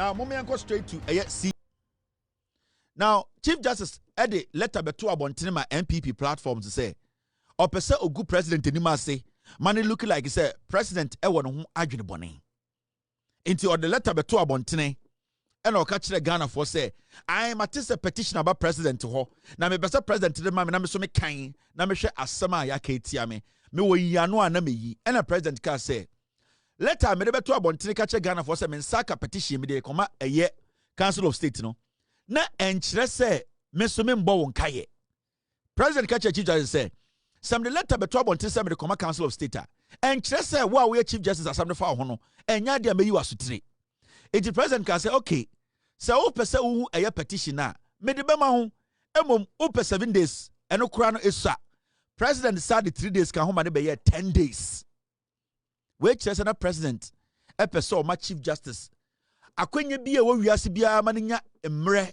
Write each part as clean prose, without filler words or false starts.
Now, moment go straight to C. Now, Chief Justice Eddie letter be to abontene my MPP platform to say, or pese ogu president anima say, money looking like he say president e won ho adwene bone. Into or the letter be to abontene and or catch the Ghana for say, I am at a petition about president to ho. Na me best president to the mama na me so me kan na me hwe asema ya ka etia me wo yano na me yi. And a president ka say, letter me be to abontene catch Ghana for say me nsaka petition me de koma eye Council of State no. Na enkyere say me so me mbo won kaye. President catch Chief Justice say, some the letter be to abontene say me de koma Council of State. Enkyere say wo we Chief Justice asam fa ho no. Enya de me yi wasutire. The president can say, okay, so open say a petition na me de bema ho emom open 7 days and okura no esa. President decided 3 days can home be 10 days. Which is na president episode my Chief Justice. Akwenye bia wo wiase bia maninya emre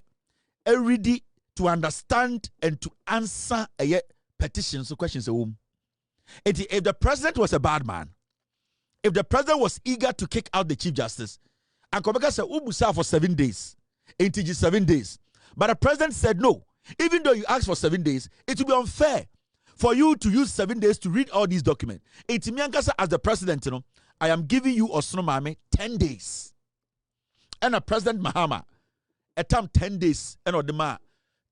ready to understand and to answer a petitions or questions if the president was a bad man, if the president was eager to kick out the Chief Justice, and Kobeka said, Ubusa for 7 days, 7 days. But the president said, no, even though you asked for 7 days, it will be unfair for you to use 7 days to read all these documents. Itimiankasa, as the president, you know, I am giving you Osnomame 10 days. And a President Mahama, a time 10 days, and the man,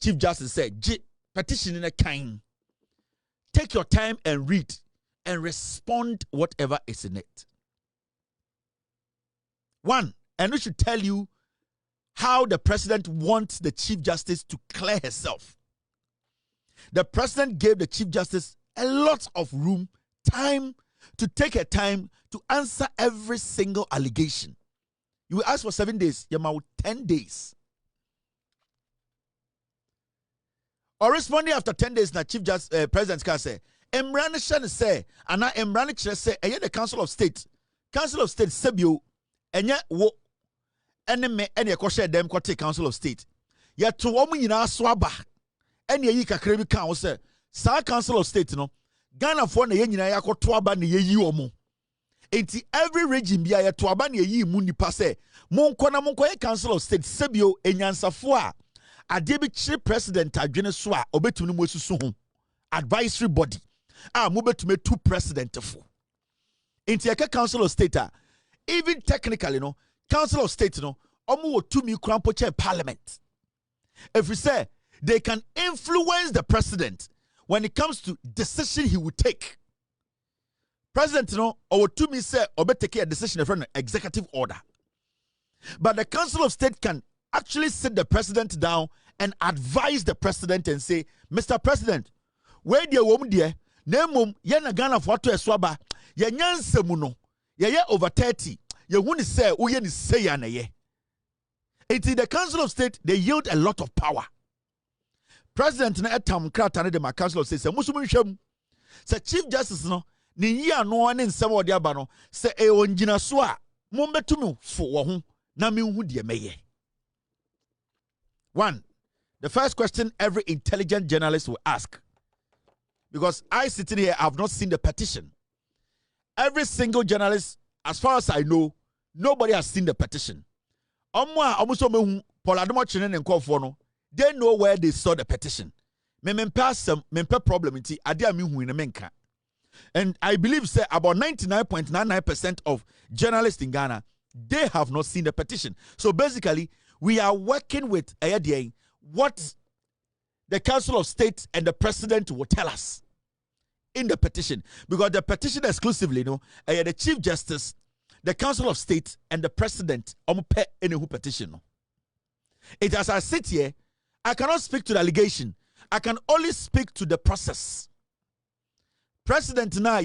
Chief Justice said, petition in a kind. Take your time and read and respond whatever is in it. One, and we should tell you how the president wants the Chief Justice to clear herself. The president gave the Chief Justice a lot of room, time, to take her time to answer every single allegation. You will ask for 7 days, you might 10 days. Or responding after 10 days, na Chief Justice President can say, Emrani Shan say, and now Emrani Chere say, the Council of State. Council of State, Sebio, and yet, wo, and a kosher them take Council of State. Yet to woman in our swaba, and ye kakrebi council, Sa Council of State, no, Ghana for the yen ya ko twaba ni ye omo. Enti every region bia ya twaba ni ye mu nipa se, monko na monko ye Council of State, Sebio, enyansafo a, ade bi chire president adwene so a obetumi no mosusu ho advisory body a mobetumi two president fo enti eka Council of State a even technically no Council of State no omo wo tumi krampo chair parliament if we say they can influence the president when it comes to decision he would take. President no or tumi say obetake a decision from an executive order, but the Council of State can actually sit the president down and advise the president and say, Mr. President, where the woman dear, nemum yena Ghana for to swaba, ye nyansemuno, ye over 30, ye wuni say, uye say yana ye. It is the Council of State, they yield a lot of power. President na etam kratane de my Council of State say, musumu shem, say Chief Justice no, ni ya no one in some of the abano, say e onjina swa, mumbetumu for wahun, na mi hu de meye. One, the first question every intelligent journalist will ask, because I sitting here, I have not seen the petition. Every single journalist, as far as I know, nobody has seen the petition. Adom-Otchere they know where they saw the petition. Problem and I believe say about 99.99% of journalists in Ghana, they have not seen the petition. So basically, we are working with what the Council of State and the President will tell us in the petition. Because the petition exclusively, the Chief Justice, the Council of State, and the President petition. It as I sit here, I cannot speak to the allegation. I can only speak to the process. President na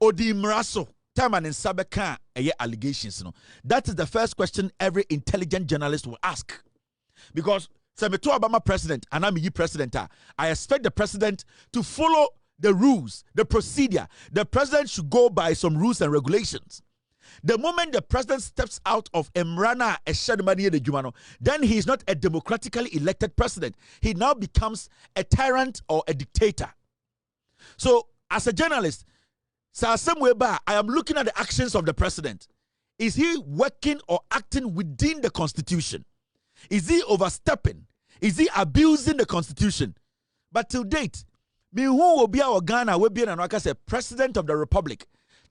Odi Mraso. Time and in Sabeka allegations. That is the first question every intelligent journalist will ask. Because Senator Obama president and I'm president, I expect the president to follow the rules, the procedure. The president should go by some rules and regulations. The moment the president steps out of Emrana Eshadmani de Jumano, then he is not a democratically elected president. He now becomes a tyrant or a dictator. So, as a journalist, I am looking at the actions of the president. Is he working or acting within the Constitution? Is he overstepping? Is he abusing the Constitution? But to date, me who will be our Ghana will be an President of the Republic.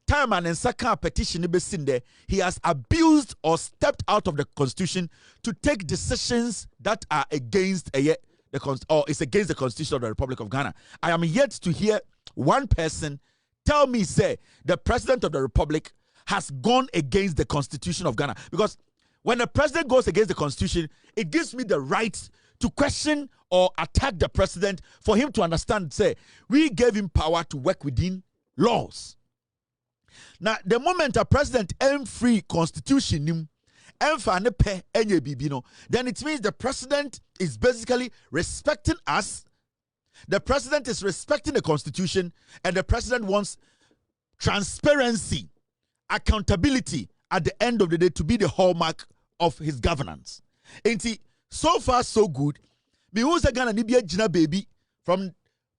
Time and second petition there, he has abused or stepped out of the Constitution to take decisions that are against it's against the Constitution of the Republic of Ghana. I am yet to hear one person tell me, say, the President of the Republic has gone against the Constitution of Ghana. Because when the President goes against the Constitution, it gives me the right to question or attack the President for him to understand, say, we gave him power to work within laws. Now, the moment a president free constitution, then it means the president is basically respecting us. The president is respecting the Constitution, and the president wants transparency, accountability at the end of the day to be the hallmark of his governance. And so far, so good. Me who's a Ghana Nibia Jina baby, from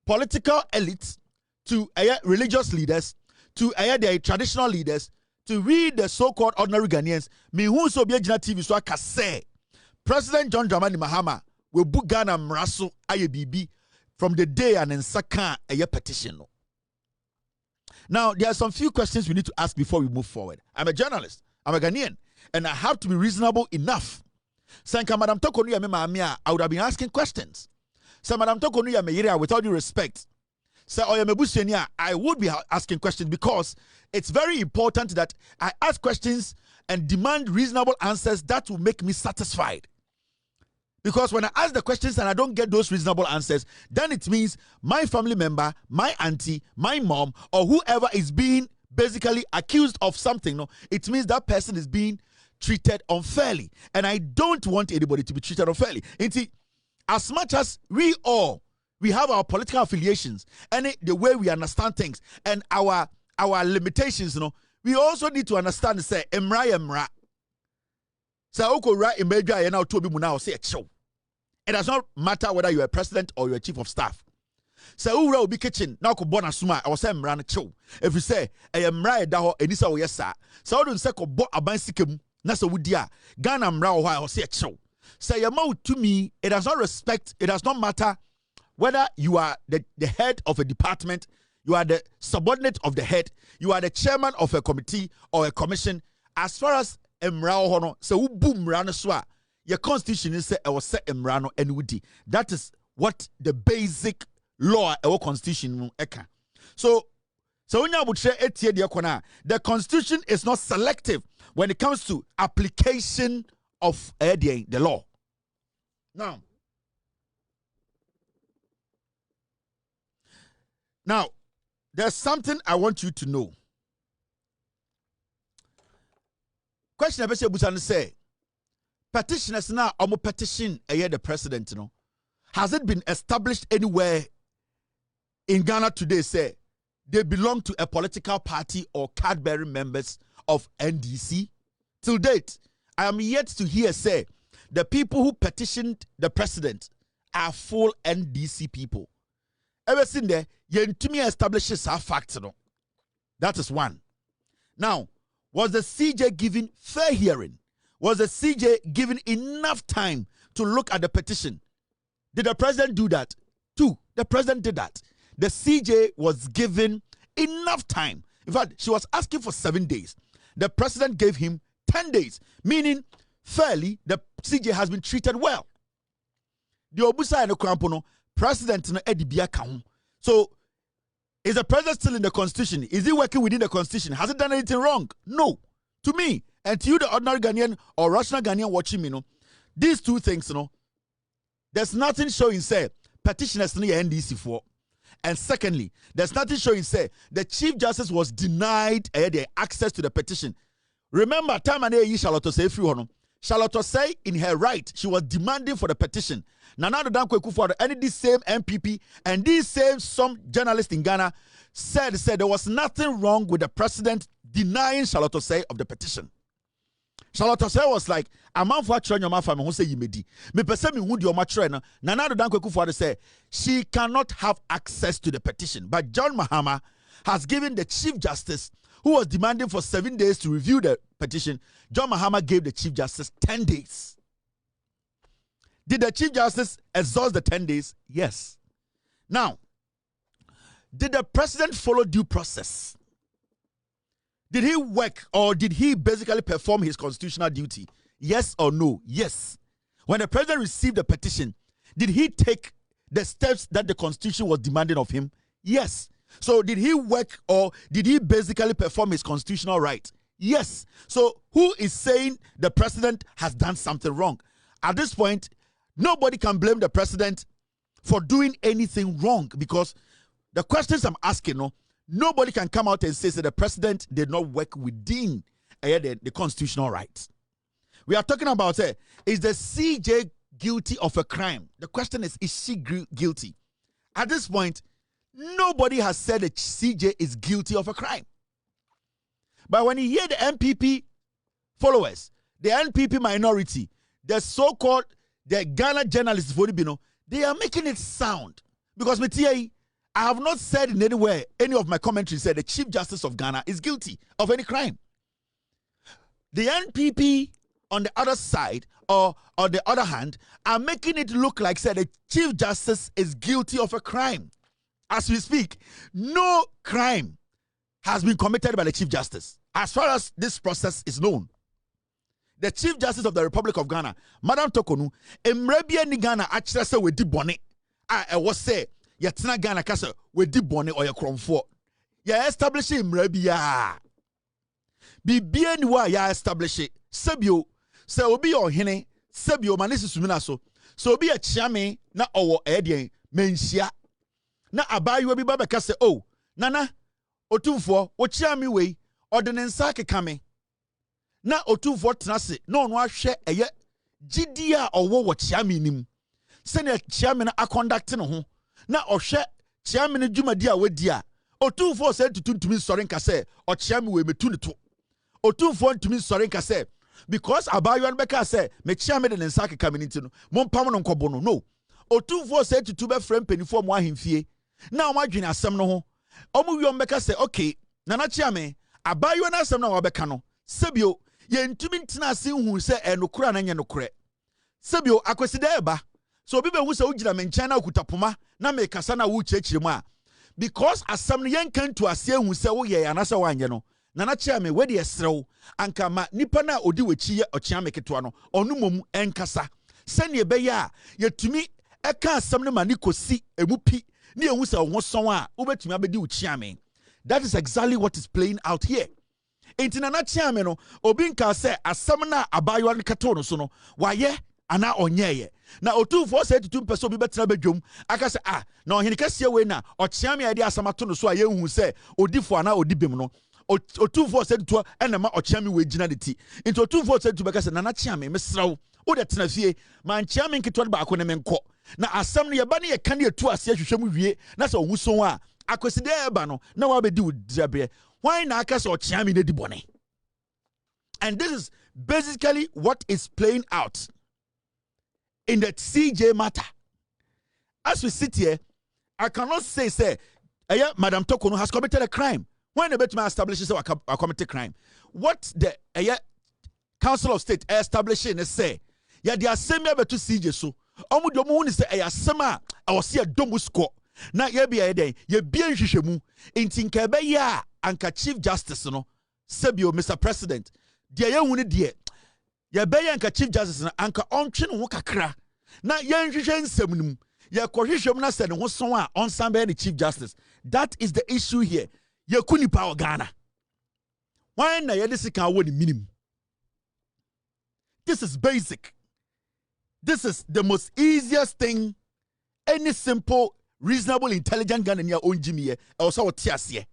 political elites to religious leaders to the traditional leaders to read the so-called ordinary Ghanaians. Me who's so be Jina TV so I can say President John Dramani Mahama will book Ghana Mraso Ayebibi from the day and in second petition. Now, there are some few questions we need to ask before we move forward. I'm a journalist, I'm a Ghanaian, and I have to be reasonable enough. Sanka Madame Torkonu I would have been asking questions. So Madame Torkonu with all due respect, so I would be asking questions because it's very important that I ask questions and demand reasonable answers that will make me satisfied. Because when I ask the questions and I don't get those reasonable answers, then it means my family member, my auntie, my mom, or whoever is being basically accused of something, no, it means that person is being treated unfairly. And I don't want anybody to be treated unfairly. As much as we have our political affiliations and the way we understand things and our limitations, we also need to understand, say, emra. So, it does not matter whether you're a president or you're a chief of staff. So, who will be kitchen now? Ko bona suma or say emra chill. If you say emra daho enisa o yesa, so don't say ko bo aban sikem na so wudia Ghana emra or say chill. Say your mouth to me. It does not matter whether you are the head of a department, you are the subordinate of the head, you are the chairman of a committee or a commission. As far as emra hono, so who boom rano swa, your constitution is say I was set emrano and woody. That is what the basic law our constitution eka. So when you would say the constitution is not selective when it comes to application of the law. Now, there's something I want you to know. Question I say, petitioners now, petition the president, has it been established anywhere in Ghana today, say, they belong to a political party or card-bearing members of NDC? Till date, I am yet to hear, say, the people who petitioned the president are full NDC people. Ever seen there, Yentumi establishes our facts. That is one. Now, was the CJ given fair hearing? Was the CJ given enough time to look at the petition? Did the president do that? Two, the president did that. The CJ was given enough time. In fact, she was asking for 7 days. The president gave him 10 days, meaning fairly, the CJ has been treated well. The Obusa and the Krampono, president Eddie Biakahu. So, is the president still in the constitution? Is he working within the constitution? Has he done anything wrong? No. To me, and to you, the ordinary Ghanaian or rational Ghanaian watching me, these two things, there's nothing showing, say, petitioners in the NDC for. And secondly, there's nothing showing, say, the Chief Justice was denied the access to the petition. Remember, time and Charlotte say Charlotte say in her right, she was demanding for the petition. Nana Dankwe Kufuor, and this same MPP and these same some journalists in Ghana said there was nothing wrong with the president denying Charlotte say of the petition. Charlotte say was like, a man for your family who say you made me person me who your matrena. Nana Dankwe Kufuor say she cannot have access to the petition. But John Mahama has given the Chief Justice, who was demanding for 7 days to review the petition, John Mahama gave the Chief Justice 10 days. Did the Chief Justice exhaust the 10 days? Yes. Now, did the president follow due process? Did he work or did he basically perform his constitutional duty? Yes or no? Yes. When the president received the petition, did he take the steps that the constitution was demanding of him? Yes. So did he work or did he basically perform his constitutional right? Yes. So who is saying the president has done something wrong? At this point, nobody can blame the president for doing anything wrong, because the questions I'm asking, nobody can come out and say that the president did not work within the constitutional rights. We are talking about, is the CJ guilty of a crime? The question is she guilty? At this point, nobody has said that CJ is guilty of a crime. But when you hear the NPP followers, the NPP minority, the so-called the Ghana journalists, they are making it sound. Because I have not said in anywhere, any of my commentary said the Chief Justice of Ghana is guilty of any crime. The NPP on the other side, or on the other hand, are making it look like said the Chief Justice is guilty of a crime. As we speak, no crime has been committed by the Chief Justice as far as this process is known. The Chief Justice of the Republic of Ghana, Madame Torkonu, emrebia ni Ghana actually say we di bone. I was say yetina Ghana kasa we di bone or ye kromfo. Ya establish emrebia. Bibia ni wa ya establish sebio se obi Omanhene sebio manisi sumina so obi a chiame na owo edien menhia na abayo bi baba kasa oh nana otumfo wo chiame we ordinance kekame na otumfo tenase na ono ahwe eye gidia owo wo chiame nim se na chiame na conduct no ho na ohwe chiame ne dwumadi a wadi a otumfo se tutuntumi sori nka se o chiame we metu ne to otumfo ntumi sori nka se because abayo an beka se me chiame de nsa kekame nti no mompam no nkobo no otumfo se tutu be frem penifo mo ahemfie na o madwene asem no ho omu wi ombeka se okay nana chiame abayo na asem na wa beka no sebio ye ntumi ntina ase hu se enokura na nye nokure sebio akweside eba so obi be hu se ugina me nkyan na okutapoma na me kasa na wo kyekire mu a because asem no yen kan to ase hu se wo ye anasa wanye no nana chiame we de esrew anka ma nipa na odi wachi ye ochiame ketwa no onu mom enkasa se ne be ya yetumi eka asem no ma ni kosi emupi ni ehu se wo son a obetumi abedi uchiame. That is exactly what is playing out here. Inti nana chiame no obi nka se asem na abayo no kato no so no waye ana onyeye na otumfo se tutu peso bi betena bedwom aka se na ohene kase we na ochiame ya de asamato no so a yehu se odifo ana odibem no otumfo se tutu enema ochiame we gina de ti inti otumfo se tutu beka se nana chiame mesrawo o de tena fie man chiame nketwa ba ko ne menko na asem no ye ba ne ye kan ye tu ase ahwehwem wie na se ohuson a akweside eba no na wa bedi udrabre why na aka se ochiame ne di bone. And this is basically what is playing out in the CJ matter. As we sit here, I cannot say Madame Torkonu has committed a crime. When the Betman establishes a committed crime, what the Council of State establishing is say, yeah, they are same to CJ so. Omudomu is say, Sama, I was here domusko. Na ye be a day, ye be in Shishemu, in Tinkebe ya, Anka Chief Justice, no, Sebio, Mr. President. Dia ye wuni die ye be ye nka Chief Justice na anka ontwe no kakra na ye nhwehwe nsem num ye kohwehwem na se ne ho son a onsan be the Chief Justice. That is the issue here. Ye kuni pa Ghana why na ye this kan wo ni minimum. This is basic. This is the most easiest thing any simple reasonable intelligent Ghanaian onjimi e also tiasie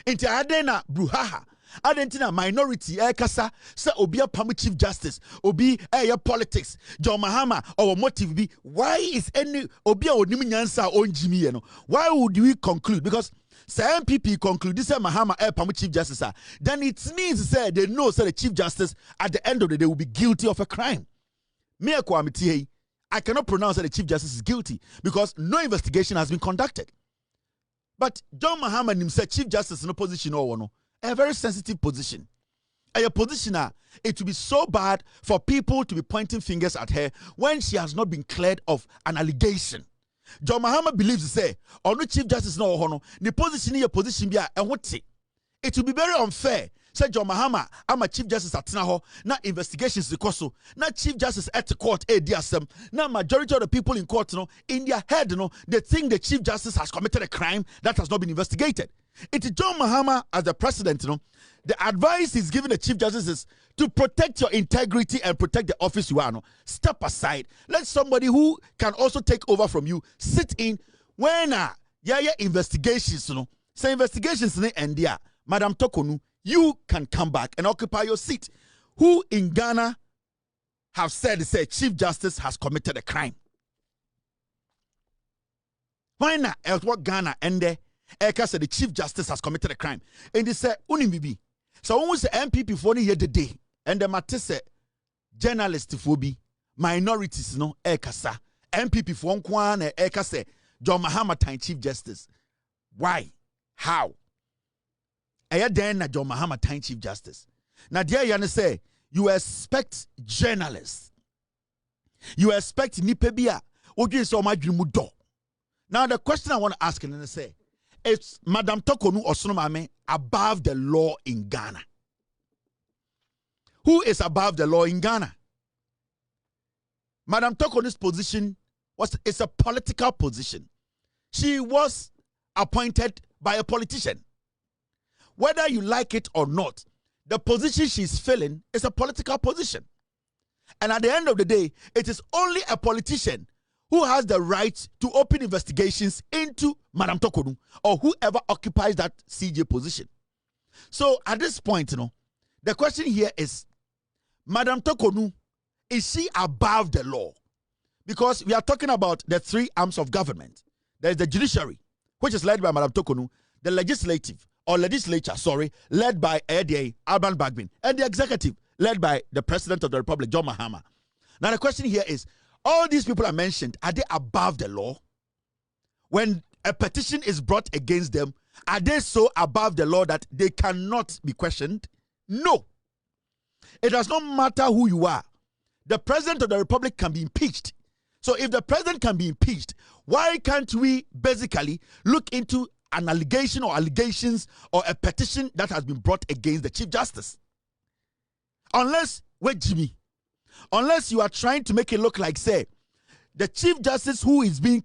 enti adena bruhaha Adentina minority kasa sa obi apam Chief Justice obi politics John Mahama or motive be why is any obi onim nyansa onjimi no why would we conclude because say MPP conclude this Mahama apam Chief Justice then it means say they know say the Chief Justice at the end of the day will be guilty of a crime. Me I cannot pronounce that the Chief Justice is guilty because no investigation has been conducted. But John Mahama himself Chief Justice in a position or no a very sensitive position. A positioner, it will be so bad for people to be pointing fingers at her when she has not been cleared of an allegation. John Mahama believes say, or no Chief Justice no hono, the position in your position be a what it will be very unfair. Say John Mahama, I'm a Chief Justice at Tinaho, not investigations because so, not Chief Justice at the court, DSM, now majority of the people in court, no, in their head, no, they think the Chief Justice has committed a crime that has not been investigated. It is John Mahama as the president, you know, the advice he's giving the Chief Justice is to protect your integrity and protect the office you are. No? Step aside. Let somebody who can also take over from you sit in when investigations, you know, say investigations in India, Madame Torkonu, you can come back and occupy your seat. Who in Ghana have said, say, Chief Justice has committed a crime? Why not? Else what Ghana and there? Eka said the Chief Justice has committed a crime. And they said, Unimibi. So when we say MPP for the year the day, and the matter said, journalists for be minorities, no, Eka sa. MPP for one Eka say, John Mahama time Chief Justice. Why? How? Aya then na John Mahama time Chief Justice. Now, dear Yana say, you expect journalists. You expect Nipebia. Oju so my dream do. Now, the question I want to ask and say, is Madame Torkonu or Sonomame above the law in Ghana? Who is above the law in Ghana? Madame Torkonu's position is a political position. She was appointed by a politician. Whether you like it or not, the position she's filling is a political position. And at the end of the day, it is only a politician who has the right to open investigations into Madame Torkonu or whoever occupies that CJ position. So at this point, you know, the question here is, Madame Torkonu, is she above the law? Because we are talking about the three arms of government. There is the judiciary, which is led by Madame Torkonu, the legislature, led by Alban Bagbin, and the executive, led by the President of the Republic, John Mahama. Now the question here is, all these people are mentioned, are they above the law? When a petition is brought against them, are they so above the law that they cannot be questioned? No. It does not matter who you are. The President of the Republic can be impeached. So if the President can be impeached, why can't we basically look into an allegation or allegations or a petition that has been brought against the Chief Justice? Unless, wait, Jimmy, unless you are trying to make it look like, say, the Chief Justice who is being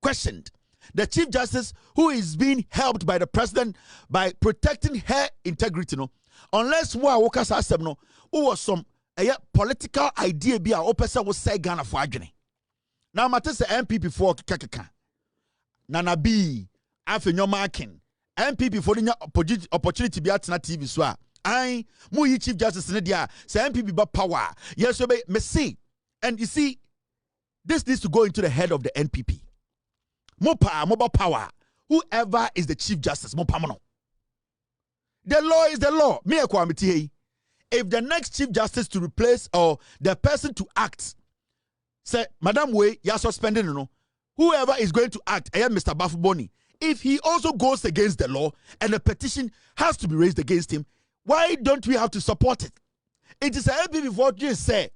questioned, the Chief Justice who is being helped by the President by protecting her integrity, no, unless Wawokas Asem, no, who was some political idea be a person will say Ghana for agony. Now, Matisse MPP for Kakaka, Nana B, Afenyo Markin, MPP for the opportunity be at TV Swa. I Muyi Chief Justice Nidia, say MPP but power. Yes, you may see. And you see, this needs to go into the head of the NPP. Mobile power. Whoever is the Chief Justice, Mopamono. The law is the law. Me akwamiti. If the next Chief Justice to replace or the person to act, say, Madam Way, you are suspending, no. Whoever is going to act, Mr. Bafuboni, if he also goes against the law and a petition has to be raised against him, why don't we have to support it? It is a MPP for you say,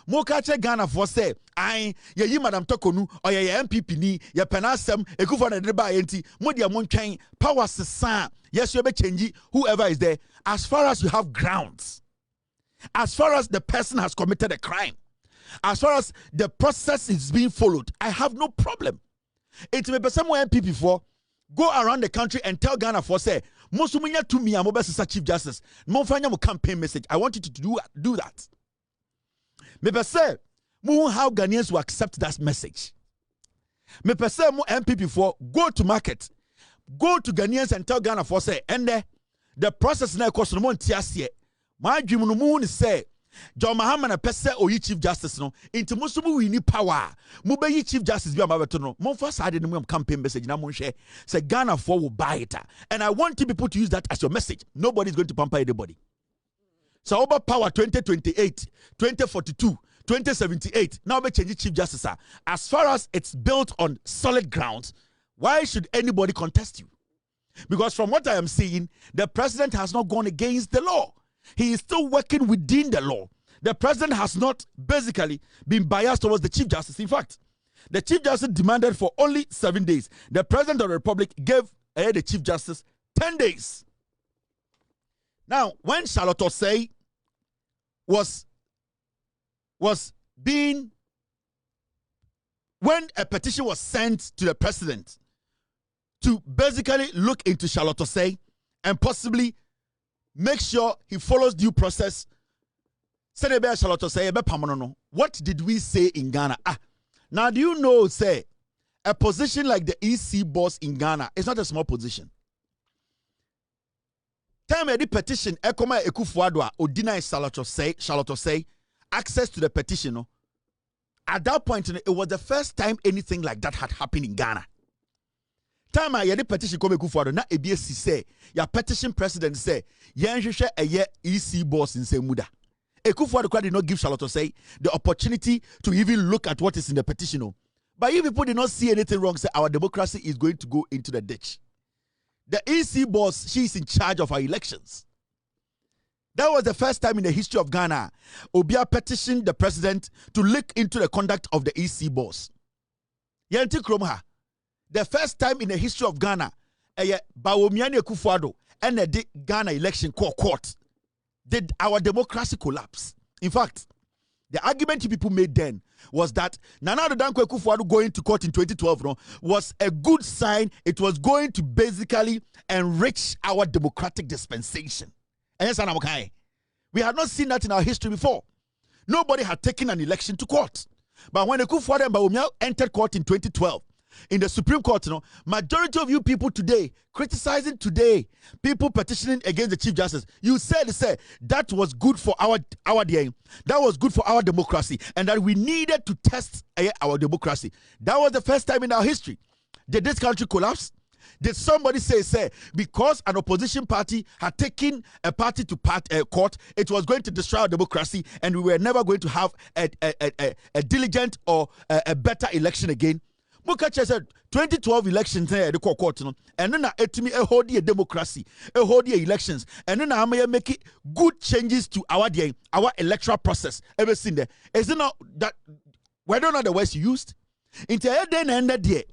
Mokache Ghana for say, ye Madame Torkonu or ye MPP ni ye penasem ekufa na deba enti modia montwen power sesa yes you be change whoever is there as far as you have grounds, as far as the person has committed a crime, as far as the process is being followed, I have no problem. It may be somewhere MPP for go around the country and tell Ghana for say Mosumunya to me, I'm a Chief Justice. Monfanya campaign message. I want you to do that. Maybe say, how Ghanaians will accept that message. Maybe say, MPP for go to market, go to Ghanaians and tell Ghana for say, and the process now cost no more tiasie. My dream no moon say, John Mahama na pese oyi Chief Justice no into musumu we need power mu be yi Chief Justice bi amabeto no mon fa side no campaign message na mon hwe say Ghana for will buy it, and I want people to use that as your message. Nobody is going to pamper anybody. So over power 2028 2042 2078 now be change Chief Justice. As far as it's built on solid grounds, why should anybody contest you? Because from what I am seeing, the president has not gone against the law. He is still working within the law. The president has not basically been biased towards the Chief Justice. In fact, the Chief Justice demanded for only 7 days. The President of the Republic gave the Chief Justice 10 days. Now, when Charlotte Osei was being, when a petition was sent to the President to basically look into Charlotte Osei and possibly make sure he follows due process, what did we say in Ghana? Now, do you know, say, a position like the EC boss in Ghana is not a small position. Time the petition, Ekoma Ekufuadwa, or deny Charlotte Osei access to the petition. No? At that point, it was the first time anything like that had happened in Ghana. Time I the petition come Ekufuadwa, na EBS say, your petition president say, Yenjisha a year EC boss in Semuda. Ekufuadwa did not give Charlotte Osei the opportunity to even look at what is in the petition. No? But you people did not see anything wrong, say our democracy is going to go into the ditch. The EC boss, she is in charge of our elections. That was the first time in the history of Ghana, Obia petitioned the president to look into the conduct of the EC boss. Yanti Kromha, the first time in the history of Ghana, Bawomiani Ekufuadwa and the Ghana election court did our democracy collapse. In fact, the argument people made then was that Nana Dankwa Ekufuadwa going to court in 2012 was a good sign. It was going to basically enrich our democratic dispensation. We had not seen that in our history before. Nobody had taken an election to court. But when Ekufuadwa and Bawumia entered court in 2012, in the Supreme Court, majority of you people today, criticizing today, people petitioning against the Chief Justice, you said that was good for our day, that was good for our democracy, and that we needed to test our democracy. That was the first time in our history. Did this country collapse? Did somebody say because an opposition party had taken a party to court, it was going to destroy our democracy, and we were never going to have a diligent or a better election again? Mukache said 2012 elections the court and then etimi hold the democracy, hold the elections, and then I may make it good changes to our electoral process. Ever seen there? Is it not that whether or not the words used? Into then and that day,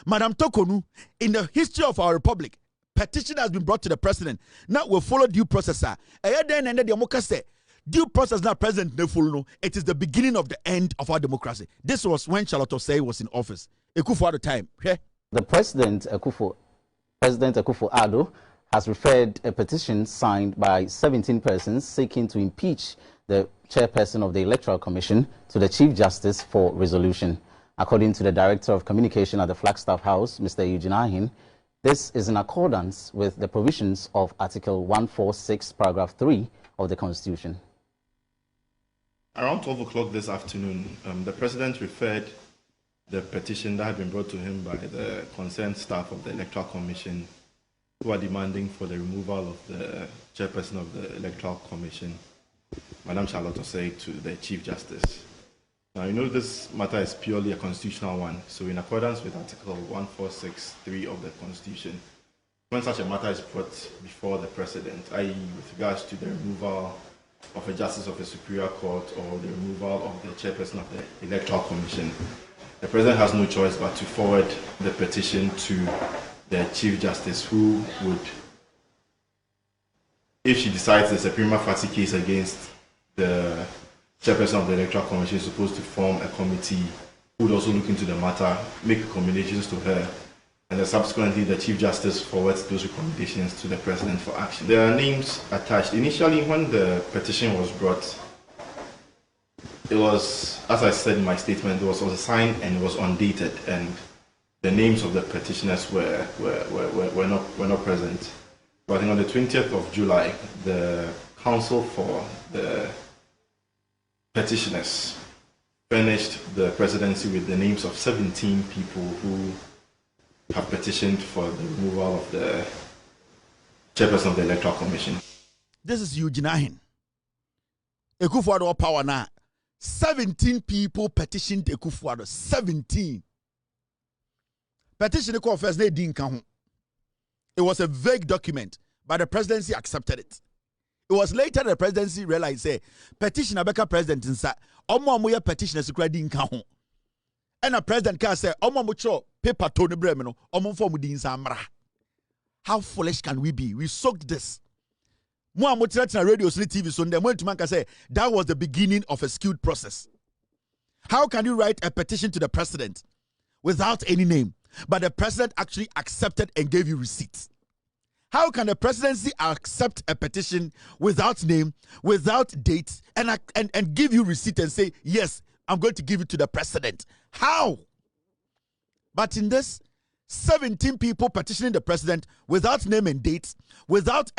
Madame Torkonu, in the history of our republic, petition has been brought to the president. Now we'll follow due process. Then and the due process now President Nefulo, it is the beginning of the end of our democracy. This was when Charlotte Osei was in office. Ekufu at the time. Okay? The President Akufo-Addo has referred a petition signed by 17 persons seeking to impeach the chairperson of the Electoral Commission to the Chief Justice for resolution. According to the Director of Communication at the Flagstaff House, Mr. Omanhene, this is in accordance with the provisions of Article 146, Paragraph 3 of the Constitution. Around 12 o'clock this afternoon, the President referred the petition that had been brought to him by the concerned staff of the Electoral Commission, who are demanding for the removal of the chairperson of the Electoral Commission, Madame Charlotte Osei, to the Chief Justice. Now, you know this matter is purely a constitutional one, so in accordance with Article 146(3) of the Constitution, when such a matter is brought before the President, i.e. with regards to the removal of a Justice of the Superior Court or the removal of the chairperson of the Electoral Commission, the President has no choice but to forward the petition to the Chief Justice, who would, if she decides there's a prima facie case against the chairperson of the Electoral Commission, is supposed to form a committee who would also look into the matter, make recommendations to her, and then subsequently the Chief Justice forwards those recommendations to the President for action. There are names attached. Initially, when the petition was brought, it was, as I said in my statement, it was signed and it was undated, and the names of the petitioners were not present. But I think on the 20th of July, the counsel for the petitioners furnished the presidency with the names of 17 people who have petitioned for the removal of the chairperson of the Electoral Commission. This is Omanhene. Ekufuadwa power now. 17 people petitioned Ekufuadwa. 17. Petition confessed they didn't come. It was a vague document, but the presidency accepted it. It was later the presidency realized, say, petition Abeka president insa, omo moya petition as credi inka ho. And a president can say, omo mucho paper Tony Bremeno, omo form di insa amra. How foolish can we be? We soaked this. Mo amotirati na radio so TV so ndem when to man can say that was the beginning of a skewed process. How can you write a petition to the president without any name, but the president actually accepted and gave you receipts? How can the presidency accept a petition without name, without date, and give you receipt and say, yes, I'm going to give it to the president? How? But in this, 17 people petitioning the president without name and dates, without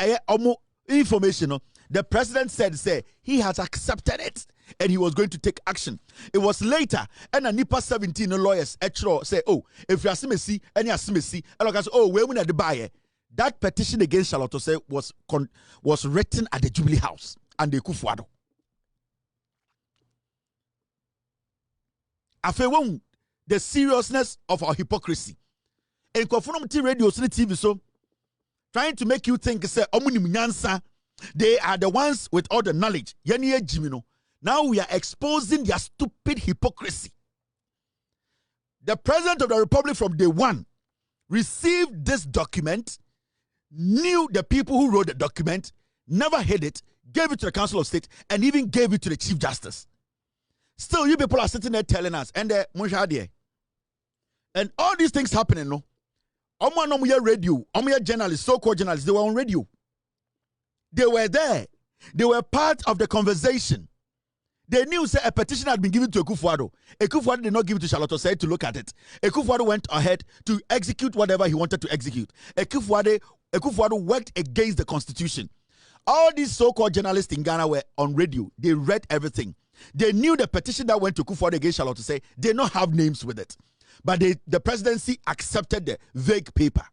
information, the president said, he has accepted it and he was going to take action. It was later, and a NIPA 17 lawyers say, oh, if you are Simesi, and you are Simesi, and I say, oh, we're going to buy. That petition against Charlotte was written at the Jubilee House and the Kufuado. After the seriousness of our hypocrisy. And Conformity Radio, TV, so trying to make you think, say, they are the ones with all the knowledge. Now we are exposing their stupid hypocrisy. The President of the Republic from day one received this document, knew the people who wrote the document, never hid it, gave it to the Council of State, and even gave it to the Chief Justice. Still, you people are sitting there telling us, and all these things happening, no? Radio, journalists, so-called journalists, they were on radio. They were there. They were part of the conversation. They knew say, a petition had been given to Ekufuado. Ekufuado did not give it to Charlotte Osei to look at it. Ekufuado went ahead to execute whatever he wanted to execute. Ekufuado worked against the constitution. All these so-called journalists in Ghana were on radio. They read everything. They knew the petition that went to Ekufuado against Charlotte Osei did not have names with it. But the presidency accepted the vague paper.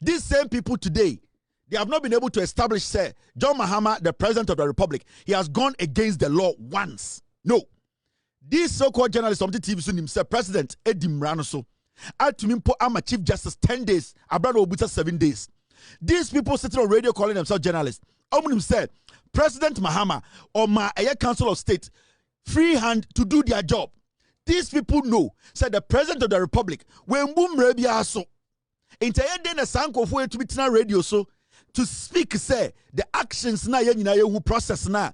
These same people today, they have not been able to establish, say, John Mahama, the president of the republic, he has gone against the law once. No. These so-called journalists on the TV soon himself, President Edim Ranoso, Atumimpo Ama Chief Justice 10 days, Abrado Obuta 7 days. These people sitting on radio calling themselves journalists. Omunim said, President Mahama or Aya Council of State, free hand to do their job. These people know, said the president of the republic, when boom rebia so, entire den a sanko for to be radio so, to speak, say, the actions na who process na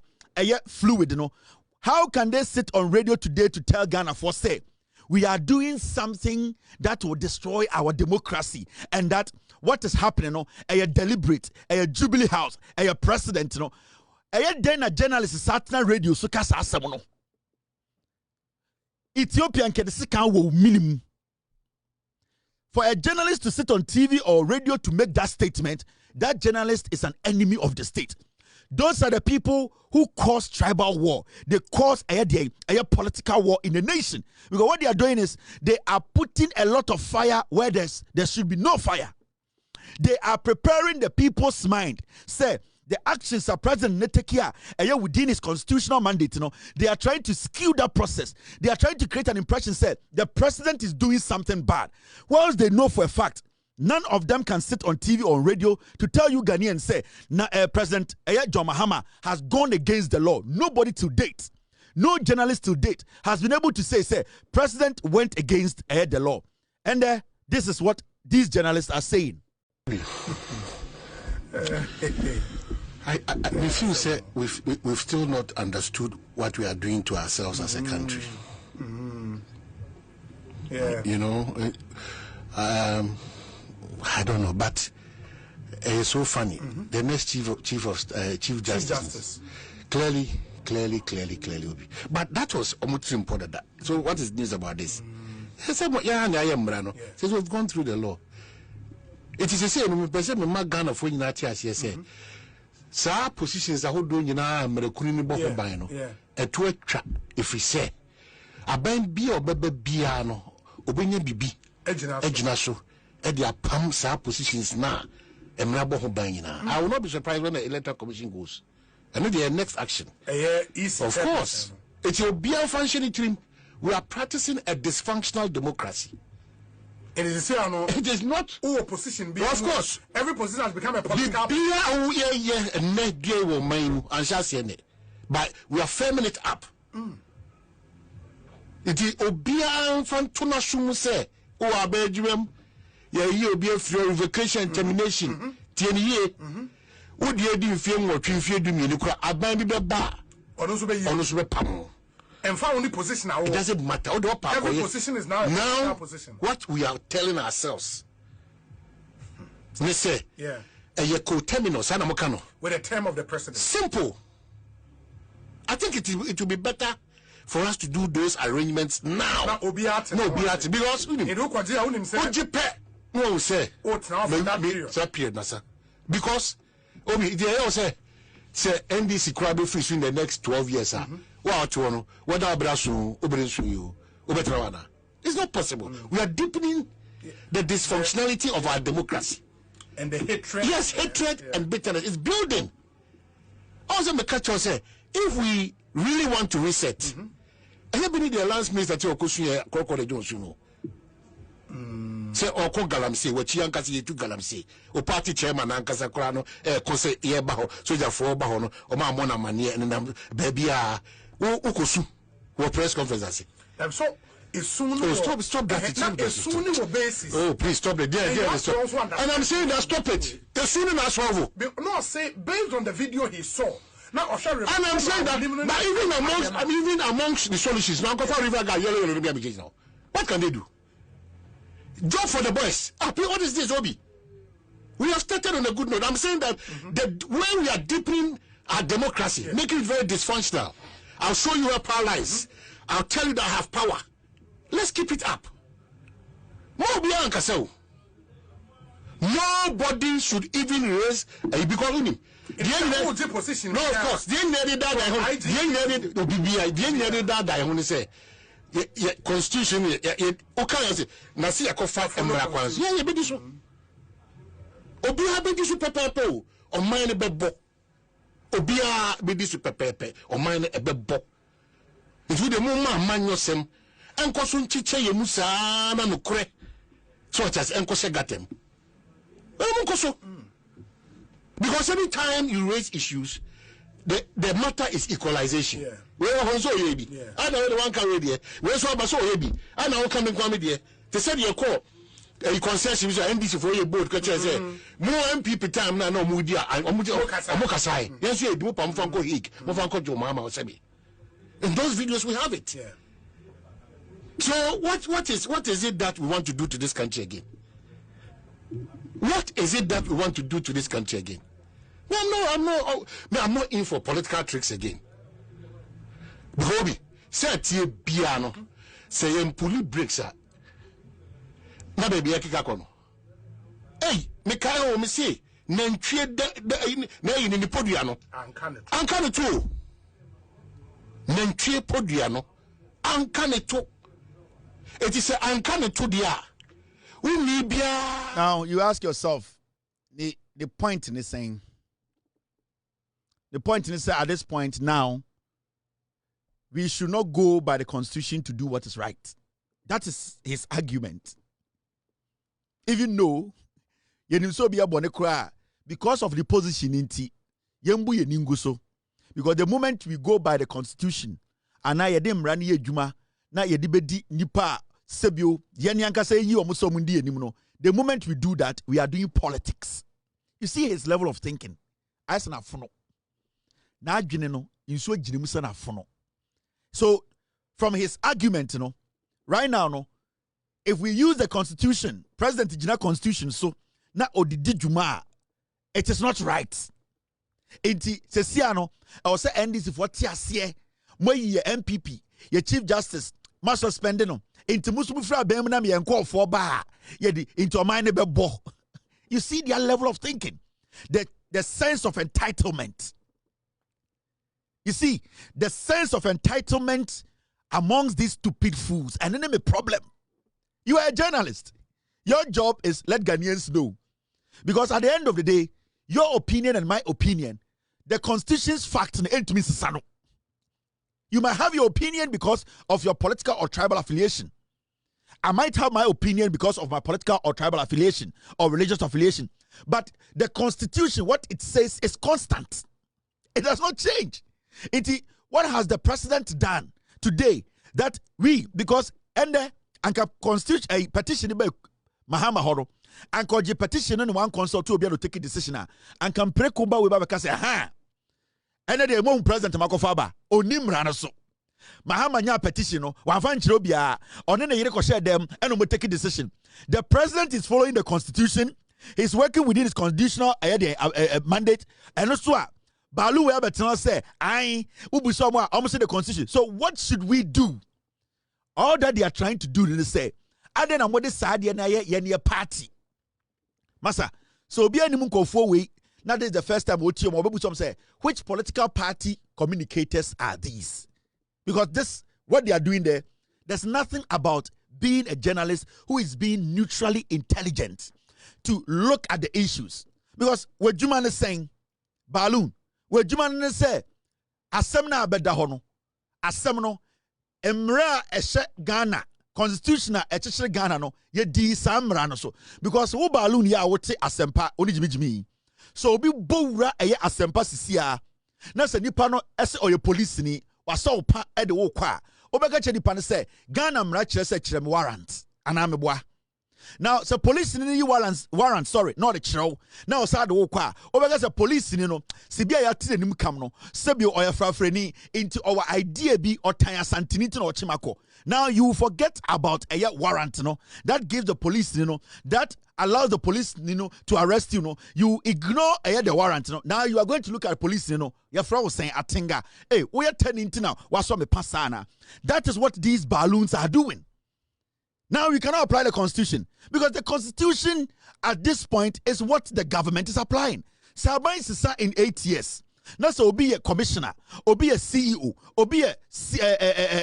fluid, you know. How can they sit on radio today to tell Ghana for say, we are doing something that will destroy our democracy, and that what is happening, you know, a deliberate, a Jubilee House, a president, you know, then a journalist is sat on radio so kasa asamono. Ethiopian can will minimum. For a journalist to sit on TV or radio to make that statement, that journalist is an enemy of the state. Those are the people who cause tribal war. They cause a political war in the nation. Because what they are doing is they are putting a lot of fire where there should be no fire. They are preparing the people's mind. Say, the actions of President Netekia within his constitutional mandate, you know, they are trying to skew that process. They are trying to create an impression, say, the president is doing something bad. Whilst they know for a fact, none of them can sit on TV or on radio to tell you Ghanaians, say, President John Mahama has gone against the law. Nobody to date, no journalist to date has been able to say, President went against the law. And this is what these journalists are saying. We feel say we've still not understood what we are doing to ourselves as a country. Yeah. You know, I don't know, but it's so funny. The next chief justice clearly will be. But that was almost important. So what is news about this? Says we've gone through the law. It is the same. We Ghana for United Sa positions are holding na merekuni boko ban no eto atwa if we say aban bi obebe bia no obenya bibi ejina so e dia pam sa positions na emra boko ban nyina. I will not be surprised when the electoral commission goes and the next action of course it will be a functioning team. We are practicing a dysfunctional democracy. And it is not. Oh, position. Of course. Every position has become a political. But we are firming it up. It is Obia Fantona Sumu say, oh, Abedjum, you be a free revocation termination. TNA. Would you do film what you feel to me? You could abandon the bar. Or those be Pam. And for only position, it doesn't matter. Every position is now a position. What we are telling ourselves, let's say, a co-terminus, with the term of the president. Simple. I think it will be better for us to do those arrangements now. Because because say NDC crowd free in the next 12 years. It's not possible. We are deepening the dysfunctionality of our democracy. And the hatred. Yes, hatred and bitterness is building. Also, the culture say, if we really want to reset, everybody the alliance minister to Torkornoo Jones, you know. Say Oko Galamsey, what Yankasi to Galamsey, or party chairman Ankasa Krano, Kose Ebaho, Soja for Bahono, or Mamona Mania, and baby Ukosu, or press conference. So it's soon. Oh, stop that. It's soon basis. Oh, please stop it. And I'm saying that stop it. The sooner as well. No, say based on the video he saw. Now, and I'm saying that, but even amongst the solutions, now River got yellow. What can they do? Job for the boys. What is this, Obi? We have started on a good note. I'm saying that when we are deepening our democracy, making it very dysfunctional, I'll show you where power lies. I'll tell you that I have power. Let's keep it up. Nobody should even raise because him. No, of course. Constitution. Okay, na see akofa emra kwans. Yeah, be so. Obi ha be so pepepe o man ne bebo. Obi a be so pepepe o man ne bebo. If the mumma man yosem enko so nchiche ye musa na no kore. So just enko se gatem. Because any time you raise issues, the matter is equalization. We are also yebi. I know the one can read here. We so abaso yebi. I know coming kwame there. They said you call a concession is NDC for your board. Because say more MPP time now no mudia. Amokasai. Yes, you do pamfanko hik. Mofanko jo mama osebi. In those videos we have it. So what is it that we want to do to this country again? What is it that we want to do to this country again? I'm not in for political tricks again. Bobby, say piano, say puli breaks. Na baby akika kono. Hey, me kai o me say, na ntwe na yin ni podua no. Anka ne to. Na ntwe podua no. Anka ne to. It is anka ne to dia. Now you ask yourself, the point in this saying. The point is that at this point now, we should not go by the constitution to do what is right. That is his argument. Even though because of the position in T, because the moment we go by the constitution, and now yedim rani juma, na yedibedi nipa sebio yanyanka say yi omuso mundi enimno. The moment we do that, we are doing politics. You see his level of thinking. Asana funo. So from his argument, right now, if we use the constitution, President Ijina constitution, so na odidi juma, it is not right. Enti sesiano, I was say NDC for tiasie, mo ye MPP, ye Chief Justice, must suspend no. Enti musubu fra bemna me enko for ba, ye di into mine be bo. You see their level of thinking, the sense of entitlement. You see, the sense of entitlement amongst these stupid fools, and then a problem. You are a journalist. Your job is let Ghanaians know. Because at the end of the day, your opinion and my opinion, the constitution's fact ain't me sano. You might have your opinion because of your political or tribal affiliation. I might have my opinion because of my political or tribal affiliation or religious affiliation. But the Constitution, what it says is constant. It does not change. What has the president done today that because the Constitution, a petition by Mahama Horo, and called petition and one consult to be able to take a decision and can pray Kumba with Babaka say, and then the president Makofaba, Onimrana so. Mahama nya petition no one fan chirobia on any yere share them and we take a decision. The president is following the constitution. He's working within his constitutional mandate and also Balu we have say I ubu somewhere almost the constitution. So what should we do? All that they are trying to do is say and then I'm what this side ye party. Masa so be any munko we now this is the first time we say which political party communicators are these? Because what they are doing there's nothing about being a journalist who is being neutrally intelligent to look at the issues. Because what Juman is saying, Balloon, what Juman is saying, Asemna Bedahono, Asemno, Emra Eshe Ghana, constitutional Eshe Ghana, no, ye di Samrano so. Because who Balloon ya would say Asempa, only Jimmy. So be Bora a Asempa Sisia. Nasa Nipano Esse or your police ni. Waso pa ede wo kwa obeka che nipa ne say Ghana mra kire say kire me warrant anameboa now so police ni you warrant sorry not the kire now say de wo kwa obeka say police ni no se bia ya tire nim kam no se bi oya frafreni into our idea bi otan asantini to no chimako. Now you forget about a warrant no that gives the police that allows the police to arrest you you ignore the warrant now you are going to look at police your friend was saying atinga hey we are turning to now what's me pasana. That is what these balloons are doing. Now you cannot apply the constitution because the constitution at this point is what the government is applying. Sabai Sisa in 8 years. Now, so be a commissioner, or be a CEO, or be a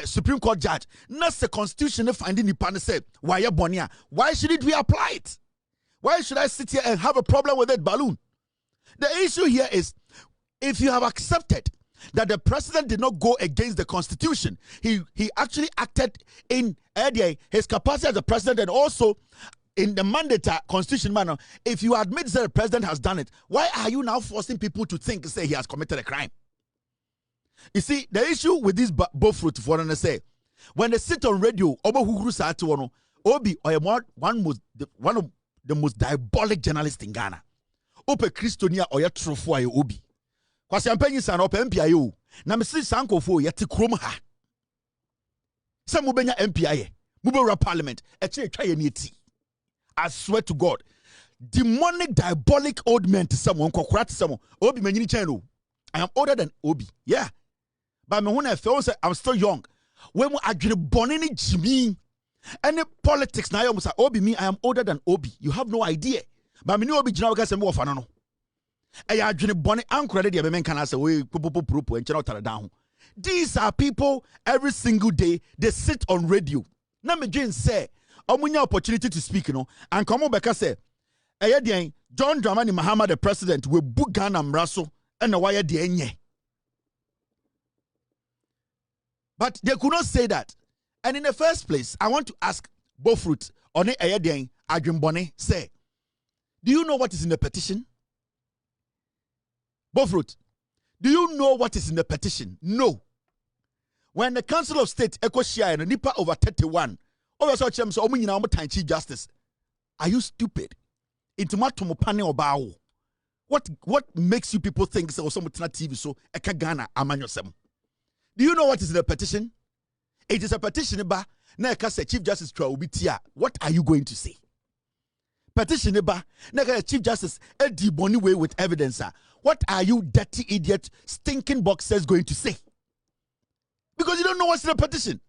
Supreme Court judge. Now, the constitution finding the panel say, why you bonia? Why shouldn't we apply it? Why should I sit here and have a problem with that balloon? The issue here is, if you have accepted that the president did not go against the constitution, he actually acted in his capacity as a president and also in the mandate constitution manner. If you admit that the president has done it, why are you now forcing people to think, say he has committed a crime? You see, the issue with this both fruit for say, when they sit on radio, Obi one of the most diabolic journalists in Ghana. Ope Christonia or trofo aye Obi. Kwasi ampenyi san ope MPI yo. Na mesi sankofo yete krom ha. Sa mubenya MPI. Mubera parliament. Eche twa ye ni eti. I swear to God, demonic, diabolic old men to someone, to someone. Obi manyini channel. I am older than Obi. Yeah. But when I feel I'm still young. When I get born in Jimmy, any politics now, I Obi me, I am older than Obi. You have no idea. But me Obi Jina because I'm more fan. I get born in credit. The men can say we and channel down. These are people every single day they sit on radio. Now me Jane say. Omunya opportunity to speak, and come on back and say, John Dramani Mahama, the president, will book Ghana Mraso and the wire the. But they could not say that. And in the first place, I want to ask Bofruit on the Adrimbone say, do you know what is in the petition? Bofruit, do you know what is in the petition? No. When the Council of State Echo Shire and Nipa over 31. Chief Justice. Are you stupid? What makes you people think so TV so Ghana amanyosem? Do you know what is in the petition? It is a petition ba na say Chief Justice Traobitia. What are you going to say? Petition ba na Chief Justice Eddie Boniway with evidence. What are you dirty idiot stinking boxers going to say? Because you don't know what's in the petition.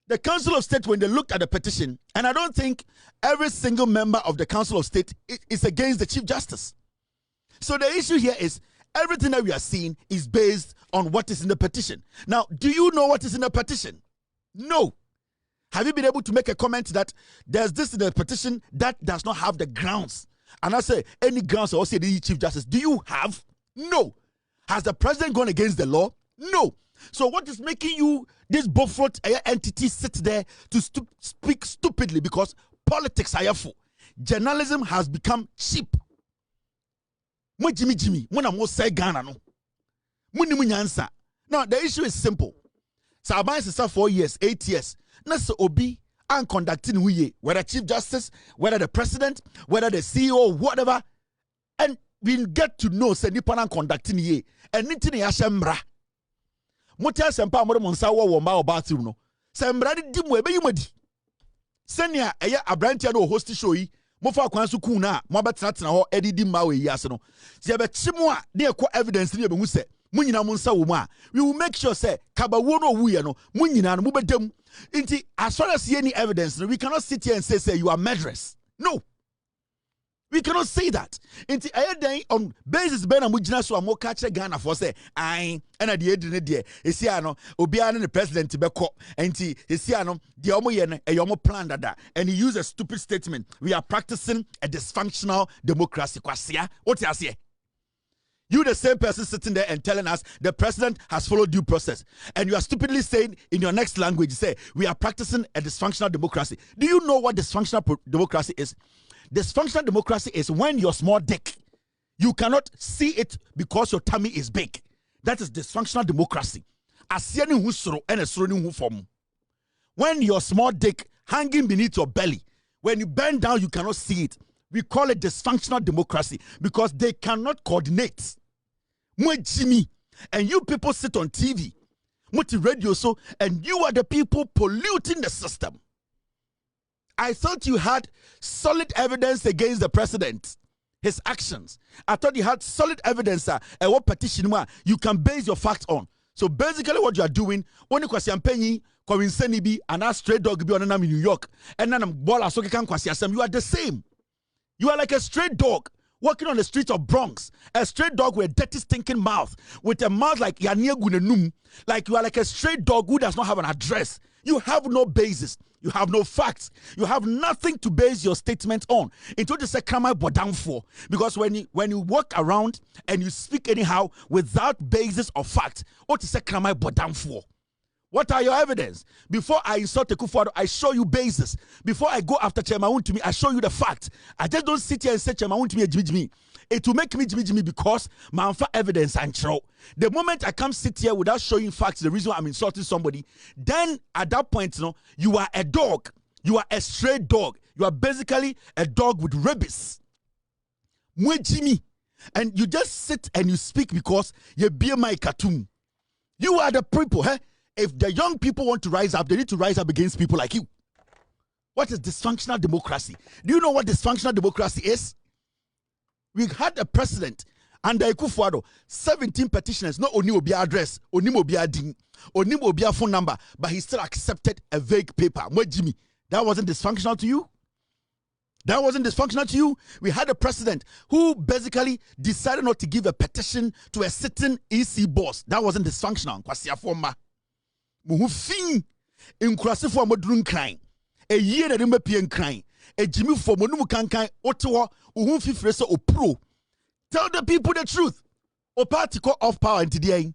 The Council of State, when they looked at the petition, and I don't think every single member of the Council of State is against the Chief Justice. So the issue here is everything that we are seeing is based on what is in the petition. Now, do you know what is in the petition? No. Have you been able to make a comment that there's this in the petition that does not have the grounds? And I say, any grounds or say the Chief Justice, do you have? No. Has the president gone against the law? No. So what is making you This Bofrot entity sits there to speak stupidly because politics are full. Journalism has become cheap. Mo Jimmy, mona mo say Ghana no. Muni munyansa. Now the issue is simple. Saban is 4 years, 8 years. Nasa obi and conducting we whether Chief Justice, whether the President, whether the CEO, whatever, and we get to know say nipa and conducting ye. And nitin yashembra. Motia sempa mo monsa wo ma obatim no. Sembra di mo ebe yimadi. Senia eya abrantia no host show yi. Mofa kwan so ku na mo betra ho edidi ma we yi ase no. Se be chimo a de ekọ evidence ni ebehu se munyina mo nsa wo mu a we will make sure say kabawo no wuye no munyina no mubedam. Inti as far as any evidence we cannot sit here and say you are murderers. No. We cannot say that. Inti ayeden on basis be na mugina so amo ka che Ghana for say ai na de edine de esi ano obi an the president be ko enti esi ano de omo ye no eyomo plan dada and he used a stupid statement. We are practicing a dysfunctional democracy kwasia. What you say? You the same person sitting there and telling us the president has followed due process. And you are stupidly saying in your next language, say, we are practicing a dysfunctional democracy. Do you know what dysfunctional democracy is? Dysfunctional democracy is when your small dick, you cannot see it because your tummy is big. That is dysfunctional democracy. When your small dick hanging beneath your belly, when you bend down, you cannot see it. We call it dysfunctional democracy because they cannot coordinate. Jimmy, and you people sit on TV, radio so, and you are the people polluting the system. I thought you had solid evidence against the president, his actions. I thought you had solid evidence what petition you can base your facts on. So basically what you are doing, when you question penny, bi and a stray dog be on in New York, and then ball you are the same. You are like a stray dog walking on the streets of Bronx. A stray dog with a dirty stinking mouth. With a mouth like Yania Gunenum. Like you are like a stray dog who does not have an address. You have no basis. You have no facts. You have nothing to base your statement on. Into the second down for. Because when you walk around and you speak anyhow without basis of fact, what is second down for? What are your evidence? Before I insult the Kufuado, I show you basis. Before I go after Chairman to me, I show you the fact. I just don't sit here and say Chairman to me, Jimmy. It will make me Jimmy because my evidence and show. The moment I come sit here without showing facts, the reason why I'm insulting somebody, then at that point, you are a dog. You are a stray dog. You are basically a dog with rabies. Jimmy. And you just sit and you speak because you be my cartoon. You are the people, eh? If the young people want to rise up, they need to rise up against people like you. What is dysfunctional democracy? Do you know what dysfunctional democracy is? We had a president under Kufuado, 17 petitioners, not only Obia address, only Obia ding, only Obia phone number, but he still accepted a vague paper. Jimmy, that wasn't dysfunctional to you? That wasn't dysfunctional to you? We had a president who basically decided not to give a petition to a sitting EC boss. That wasn't dysfunctional. Muhufin in Krasifo Modrun crying. A year that remember Pian crying. A Jimmy for Monumu Kankai, Ottawa, Uhumfi Fresa or Pro. Tell the people the truth. O party call off power in today.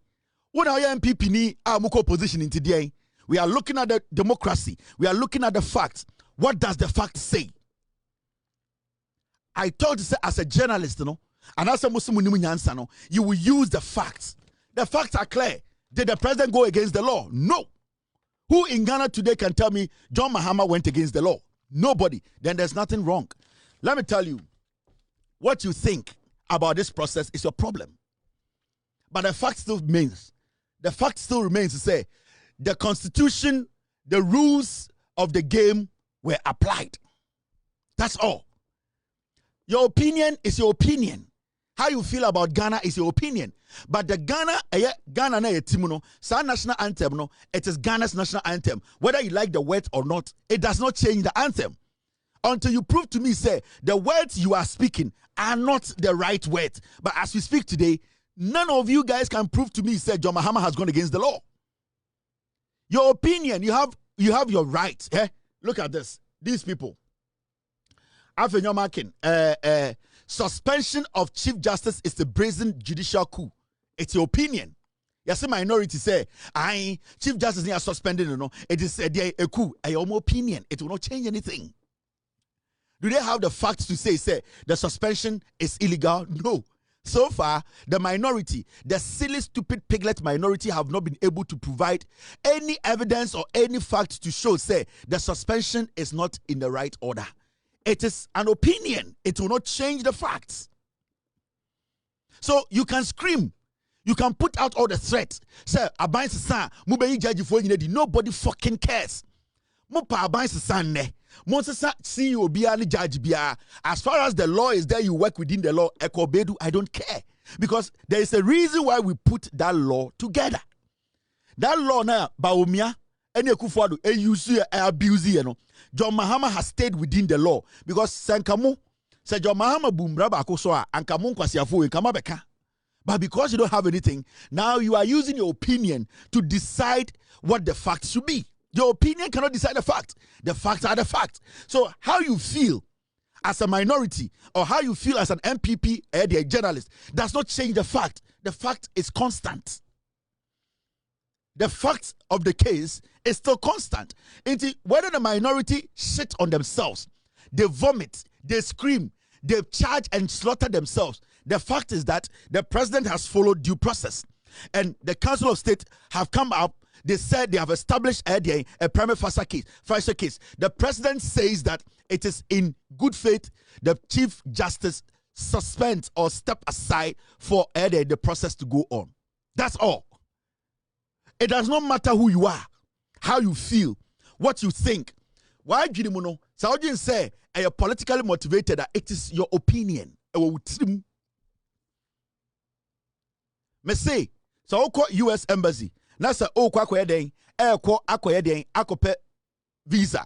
What are your MPP ni Amuko position in today? We are looking at the democracy. We are looking at the facts. What does the fact say? I told you as a journalist, and as a Muslim, you will use the facts. The facts are clear. Did the president go against the law? No. Who in Ghana today can tell me John Mahama went against the law? Nobody. Then there's nothing wrong. Let me tell you, what you think about this process is your problem. But the fact still remains. The fact still remains to say the constitution, the rules of the game were applied. That's all. Your opinion is your opinion. How you feel about Ghana is your opinion. But the Ghana na etimuno, sa national anthem no, it is Ghana's national anthem. Whether you like the words or not, it does not change the anthem. Until you prove to me, say, the words you are speaking are not the right words. But as we speak today, none of you guys can prove to me, say, John Mahama has gone against the law. Your opinion, you have your right. Eh? Look at this. These people. Suspension of Chief Justice is the brazen judicial coup. It's your opinion. Yes, minority say, I Chief Justice is suspended, it is a coup, a your opinion. It will not change anything. Do they have the facts to say the suspension is illegal? No. So far, the minority, the silly, stupid piglet minority, have not been able to provide any evidence or any facts to show, say, the suspension is not in the right order. It is an opinion. It will not change the facts. So you can scream. You can put out all the threats. Say, Aban Sisan, Mubeyi judge for you. Nobody fucking cares. Mupa Aban Sisan ne. Monsesa CEO biya ni judge biya. As far as the law is there, you work within the law. Ekobedu, I don't care. Because there is a reason why we put that law together. That law na Baumia, any Kufuadu, abuse, John Mahama has stayed within the law. Because Sankamu, say John Mahama Bumbraba Kosoa, and Kamun Kwasiafu, Kamabeka. But because you don't have anything, now you are using your opinion to decide what the facts should be. Your opinion cannot decide the facts. The facts are the facts. So how you feel as a minority or how you feel as an MPP or a journalist does not change the fact. The fact is constant. The fact of the case is still constant. Whether the minority shit on themselves, they vomit, they scream, they charge and slaughter themselves. The fact is that the president has followed due process. And the Council of State have come up. They said they have established a prima facie case. The president says that it is in good faith the Chief Justice suspends or step aside for the process to go on. That's all. It does not matter who you are, how you feel, what you think. Why do you know? Saudi say are politically motivated that it is your opinion. Me say, so US Embassy. Nasa akope visa.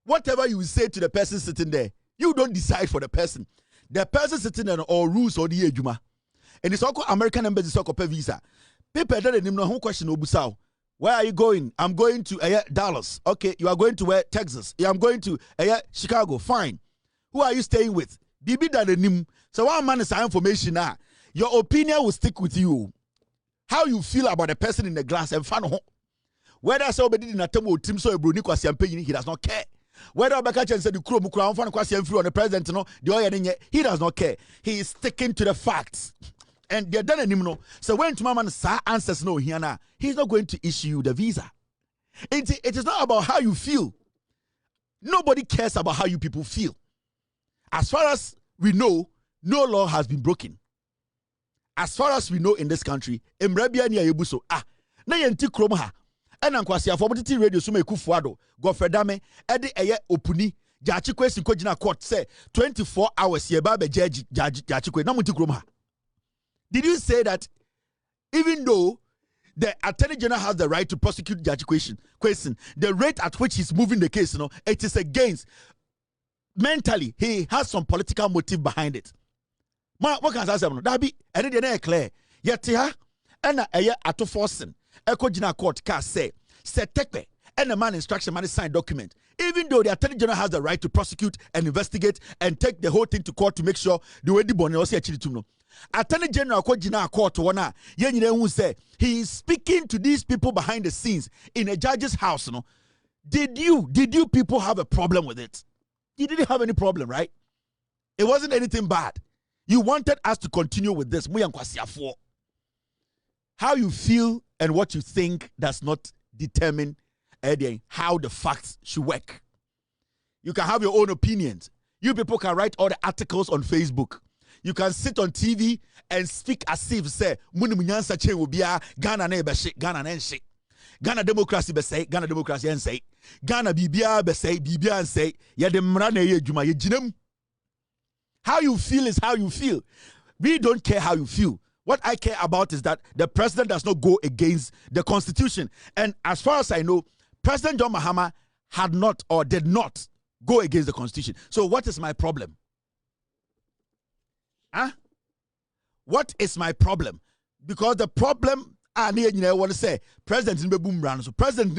Whatever you say to the person sitting there, you don't decide for the person. The person sitting there or rules or the ejuma. And it's also American Embassy akope visa. People that didn't know who question obusao. Where are you going? I'm going to Dallas. Okay, you are going to where? Texas. Yeah, I'm going to Chicago. Fine. Who are you staying with? Bibi dadenim. So one man is information now. Your opinion will stick with you. How you feel about the person in the glass and fan. Whether somebody in a table team so a bruni he does not care. Whether Bakacha said the crew on the president, he does not care. He is sticking to the facts. And they're done anymore. So when Mama answers no here he's not going to issue you the visa. It is not about how you feel. Nobody cares about how you people feel. As far as we know, no law has been broken. As far as we know in this country, Emrebia ni ayebuso na yenti krom ha ena nkwasi afomotiti radio so me kufuado gofredame ede eye opuni jachi kwesi kogina court say 24 hours ye ba be jachi kwe na muti krom ha. Did you say that even though the Attorney General has the right to prosecute jachi question, the rate at which he's moving the case, it is against mentally he has some political motive behind it. What can I say? That be any clear. Yet here, and a ato forcing. Echo Jina court can say tekpe and the man instruction man signed document. Even though the Attorney General has the right to prosecute and investigate and take the whole thing to court to make sure the way the bonnet was actually to know. Attorney General Jina court wana yen who say he is speaking to these people behind the scenes in a judge's house. Did you people have a problem with it? You didn't have any problem, right? It wasn't anything bad. You wanted us to continue with this. How you feel and what you think does not determine how the facts should work. You can have your own opinions. You people can write all the articles on Facebook. You can sit on TV and speak as if say Ghana Ghana democracy be say Ghana democracy and say Ghana bibia be say bibia and say ya de mra na ye adwuma ye ginam. How you feel is how you feel. We don't care how you feel. What I care about is that the president does not go against the constitution. And as far as I know, President John Mahama had not or did not go against the constitution. So what is my problem? What is my problem? Because the problem, I want to say, President President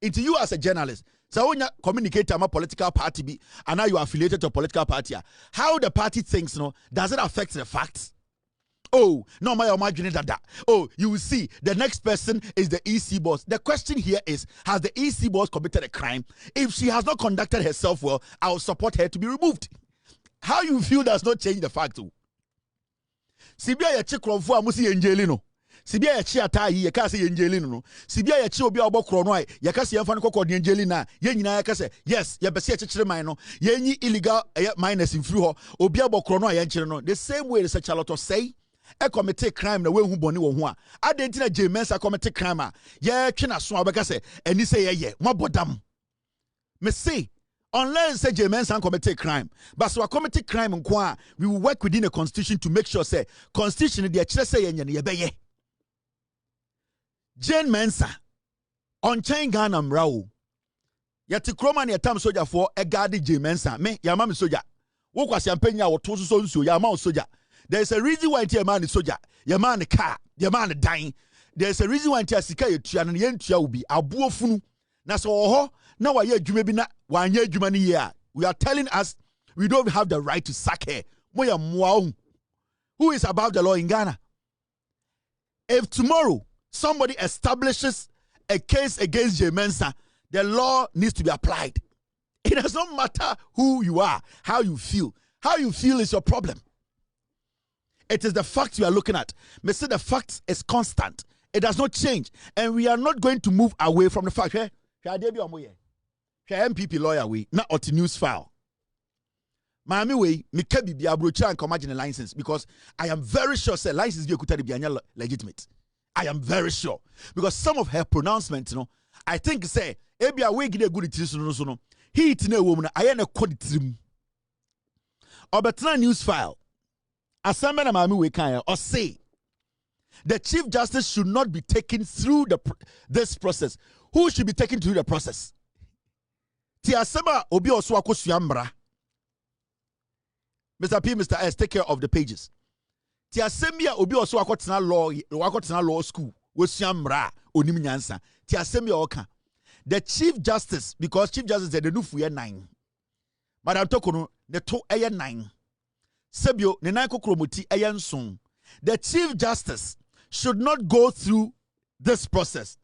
into you as a journalist. So when you communicate to a political party and now you are affiliated to a political party, how the party thinks, does it affect the facts? Oh, no, my dada. Oh, you will see the next person is the EC boss. The question here is, has the EC boss committed a crime? If she has not conducted herself well, I will support her to be removed. How you feel does not change the fact. Sibia ya chikromfo amusi yenjeli no. Sibia ya chi atayi ya kasi yenjeli no. Sibia ya chi obi obokro no ai ya kasi yemfa no kokko yenjeli na ye nyina ya kase yes ya bese ya chichire man no yenyi illegal minus in free ho obi obokro no ya nchire no. The same way research a lot of say e commit crime na we hu boni wo ho a adenti na J-Mensa commit crime a ye twe na so obeka se eni se ye mabodam me say unless say J-Mensa commit crime but so commit crime nko we will work within the constitution to make sure say constitution dey kire say ye nye ye beye J-Mensa on chain Ghana mrawo yati kroma na yatam soldier for e guard J-Mensa me ya ma me soldier wo kwase ampanya wo to so nsuo ya ma soldier. There is a reason why your man is soldier, your man a car, your man a dying. There is a reason why your sika you try and yentia will be abuo funu. Na so ho na wa ye dwuma bi na wa anya dwuma ni ye. We are telling us we don't have the right to sack her. Moya mwa who is above the law in Ghana? If tomorrow somebody establishes a case against J-Mensa, the law needs to be applied. It does not matter who you are, how you feel. How you feel is your problem. It is the fact we are looking at. Me say the fact is constant. It does not change. And we are not going to move away from the fact. MPP lawyer we, not on the news file. Miami way, me kebi bi abrocha and imagine a license because I am very sure say license be kuta legitimate. I am very sure. Because some of her pronouncements, you know, I think say, ebi a we gide good it no. He it na woman, I am a code trim. Obetra news file. Assembly Mami Wekaya or say the Chief Justice should not be taken through this process. Who should be taken through the process? Tiasema obi oso akosuambra. Mr. P, Mr. S, take care of the pages. Tiasemia obi oso akotena law school. Wosuambra onim nyansa. Tiasemia oka. The Chief Justice, because Chief Justice said the nufu 9. Madame Torkonu ne to 9. Sebio nenako kromoti eyenson. The Chief Justice should not go through this process.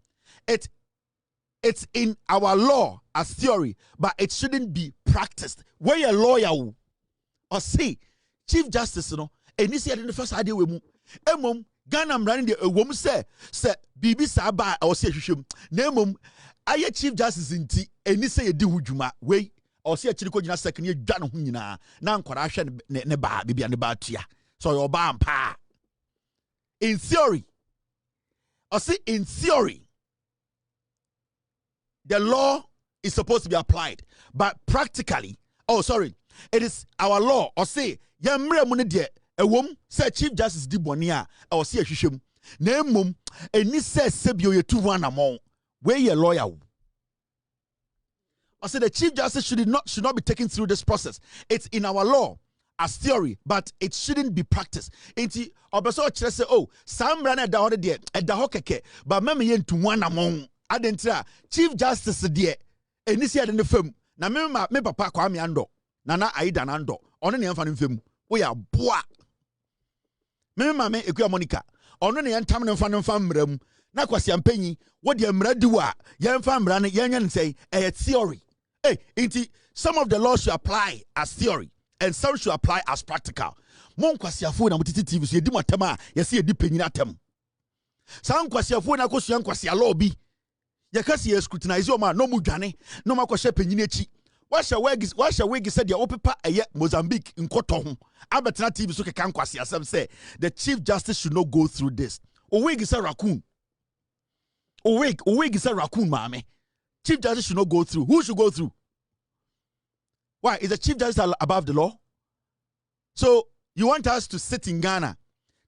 It's in our law as theory, but it shouldn't be practiced. Where a lawyer or say Chief Justice no enisi ade the first idea we mu emom Ghana mrani de ewom say bibi saba or say hwehwem na emom aye Chief Justice nti enisi ye di hudwuma we or see a chili ko second year dwan ho nyina na nkwara hwe ne ba bibia ne ba tua so your ba mpa in theory or see in theory the law is supposed to be applied but practically it is our law or say yamre mu ne de ewom say Chief Justice di boni a or see ahwehwem na emom eni say sebio ye tu ho anamon we ye lawyer wo. I said the Chief Justice should not be taken through this process. It's in our law as theory, but it shouldn't be practiced. Inti Omanhene say, oh, some run at the other day at the hokeke, but meme yen to one among adentra Chief Justice dear, and this year in the film. Na me papa Kwame Ando, Nana Aida Nando, on any fan film. We are bois. Me mame Equa Monica, on any antaman fan famrem, na kwasi ampenyi, what the mradua, yan famran, yan say, a theory. Hey, some of the laws should apply as theory, and some should apply as practical. Mon kwasiafo na mutiti TV so yedi matama ya se yedi penyina atem. San kwasiafo na kosuan kwasia law bi. Ya kasi ye scrutinize o ma no mu dwane, no makɔhye penyina echi. Washa wegi said the opepa eye Mozambique nkoto ho. Abetena TV so keka kwasia asem say the Chief Justice should not go through this. O wegi say raccoon. O wegi say raccoon mame. Chief Justice should not go through. Who should go through? Why? Is the Chief Justice above the law? So, you want us to sit in Ghana,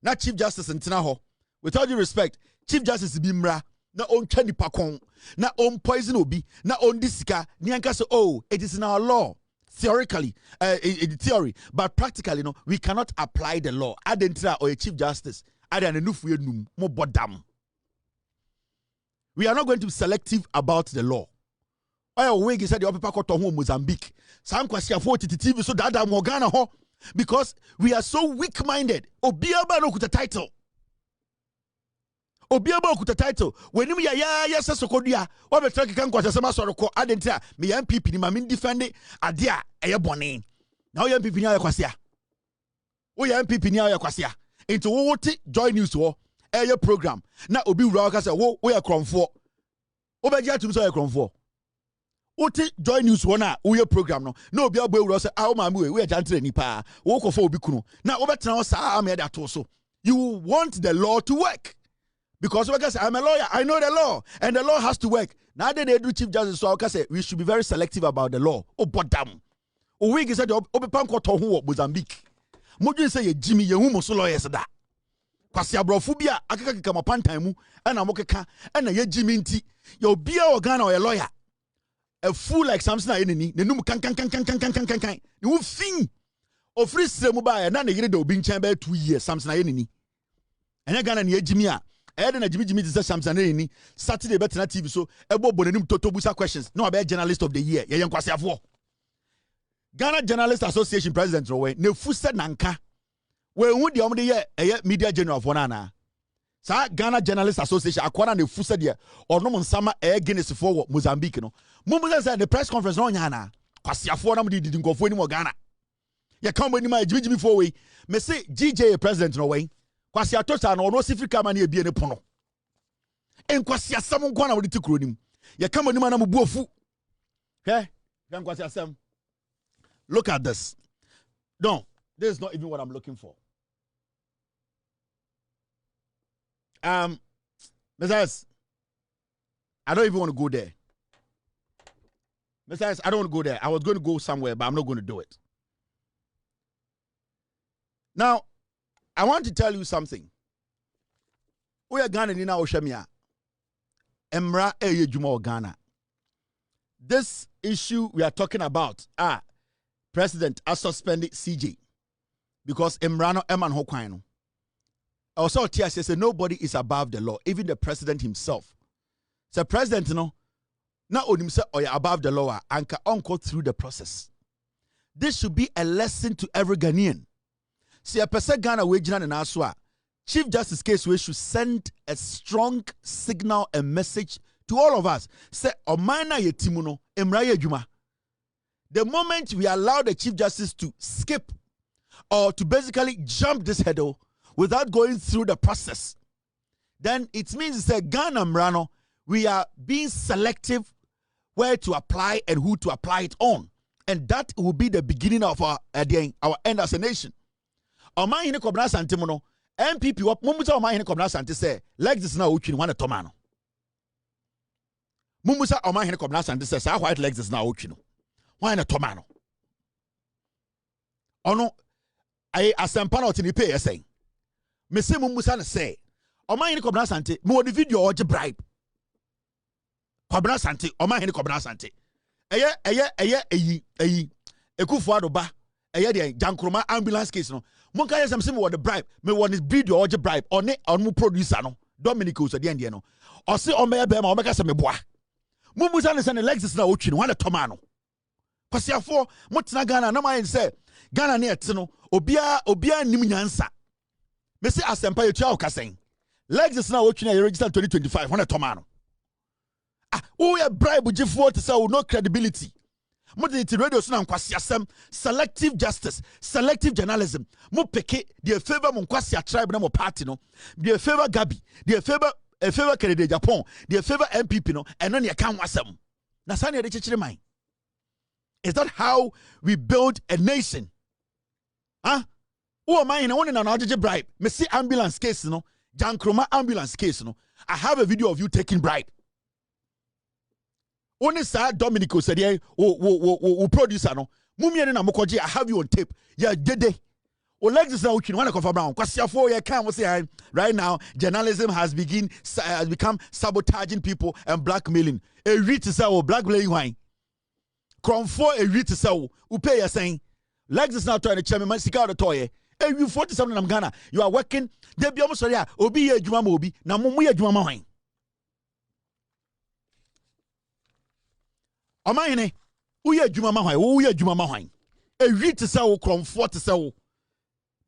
not Chief Justice in Tinaho. With all due respect, Chief Justice Bimra, na on Kenny Pakon, na on poison obi, na on disika, nianka so, oh, it is in our law. Theoretically, in theory, but practically, no, we cannot apply the law. Adentra or a Chief Justice, adan enough we num, mo bodam. We are not going to be selective about the law. I always said the upper court of Mozambique. Some question for TV so that Morgana ho. because we are so weak-minded. Obiaba no kuta title. Obiaba okuta title. When you yes sokodia, what be track kan kwase sama soroko adentia me MPP ni ma me defend adia eye bone. Now you MPP ni ayakwasea. Wo ya MPP ni ayakwasea. Into wo ti Joy News wo eye program. Na obi wura ka say wo ya kromfo. Obeji atum so ya kromfo. Wo ti Joy News wo na wo ya program no. Na obi abo wura say ah ma me we ya jantre ni pa. Wo kofo obi kunu. Na obetena wo sa am ya da to so. You want the law to work. Because I'm a lawyer, I know the law, and the law has to work. Now they do Chief Justice, so I say we should be very selective about the law. Oh, but damn. Oh, we said, Obepanko Tohu, Mozambique. Moju say, Jimmy, you must lawyers that. Kwasia brofubia, akaka kama pantaimu, and amokeka, and a Jimmy T. Your beer or Ghana or a lawyer. A fool like Samson, enemy, the num can. You think of free Semuba, and then they get being chamber 2 years, Samson enemy. And I got an Jimmy. Na Jimmy say Samson ni Saturday bet na TV so ebo bonenum toto busa questions no be journalist of the year ye yankwasiafo Ghana Journalist Association president no we ne fu se nanka we hu de omde ye media general for na sa Ghana Journalist Association akwana ne fu se de onom nsama Guinness for wo Mozambique no mumu say the press conference no nya na kwasiafo na mde didi nkofo ni mo Ghana ye kan bo ni ma Jimmy for we me say GJ president no we kwasi atosa na ono sifrika ma na ebie ne pono enkwasi asam nko na wodi tikronim ye kama nima na mbuofu he kwasi asam. Look at this. No, this is not even what I'm looking for. Messias, I don't even want to go there. Messias, I don't want to go there. I was going to go somewhere, but I'm not going to do it. Now, I want to tell you something. We are Ghana Nina Oshemia. Emra Eye Juma Ghana. This issue we are talking about, President has suspended CJ because Emrano Eman Hokwaino. Also, TSA said nobody is above the law, even the president himself. So, President, not only himself or above the law, and can uncle through the process. This should be a lesson to every Ghanaian. See, a person Ghana waging and aswa. Chief Justice case we should send a strong signal and message to all of us. Say, Omanhene yetimuno emra juma. The moment we allow the Chief Justice to skip or to basically jump this hurdle without going through the process, then it means it's a Ghana Mrano. We are being selective where to apply and who to apply it on. And that will be the beginning of our end as a nation. Omanhene Kobna Santemono, MPP, what Mumusa Omanhene Kobna Sante say, like this now, which one a tomano. Mumusa Omanhene Kobna Sante says, I white legs is now, which why a tomano. Oh no, I asampano to the pay saying. Mese Mumusa say, Omanhene Kobna Sante, more the video or the bribe. Kobna Sante, Omanhene Kobna Sante. Ekufuado ba. The Jankroma ambulance case no. Monka yes some what the bribe. Me want is breed or the bribe or ne on mu producer no. Dominico so the end no. Or say on me bema or make some bois. Mumusa ne send Lexus na ochin one tomano. Kwasi afo motina Ghana na my say Ghana ne etino obia nim nyansa. Me say asempa yetua okasen. Lexus na ochin na register 2025 one tomano. Who ya bribe gifo to say no credibility. Modernity radio so nkwasi asem selective justice, selective journalism. Mo peke the favor mo nkwasi tribe na mo party no. The favor Gabi, the favor Kennedy Japan, the favor MPP no and none ya kan wasem. Na sa na de chechire man. Is that how we build a nation? Who am I in one in an order bribe? Me see ambulance case no, Jankroma ambulance case no. I have a video of you taking bribe. Only sir Dominico said, yeah, producer no. Mumia na mokoji, I have you on tape. Yeah, dede. O Lexus na uchi, wana kofa brown. Kwa siafo ya kan say right now, journalism has become sabotaging people and blackmailing. A read to say blackmailing wine. Cromfo a read to say upe ya saying Lexus now trying to chairman man sika the toy. You 47 in Ghana. You are working. They be almost sorry. Obi ye juma obi. Na mumu ye juma wine. Omanhene, uye juma mahwai, uye juma mahwai. A read to say, comfort to say,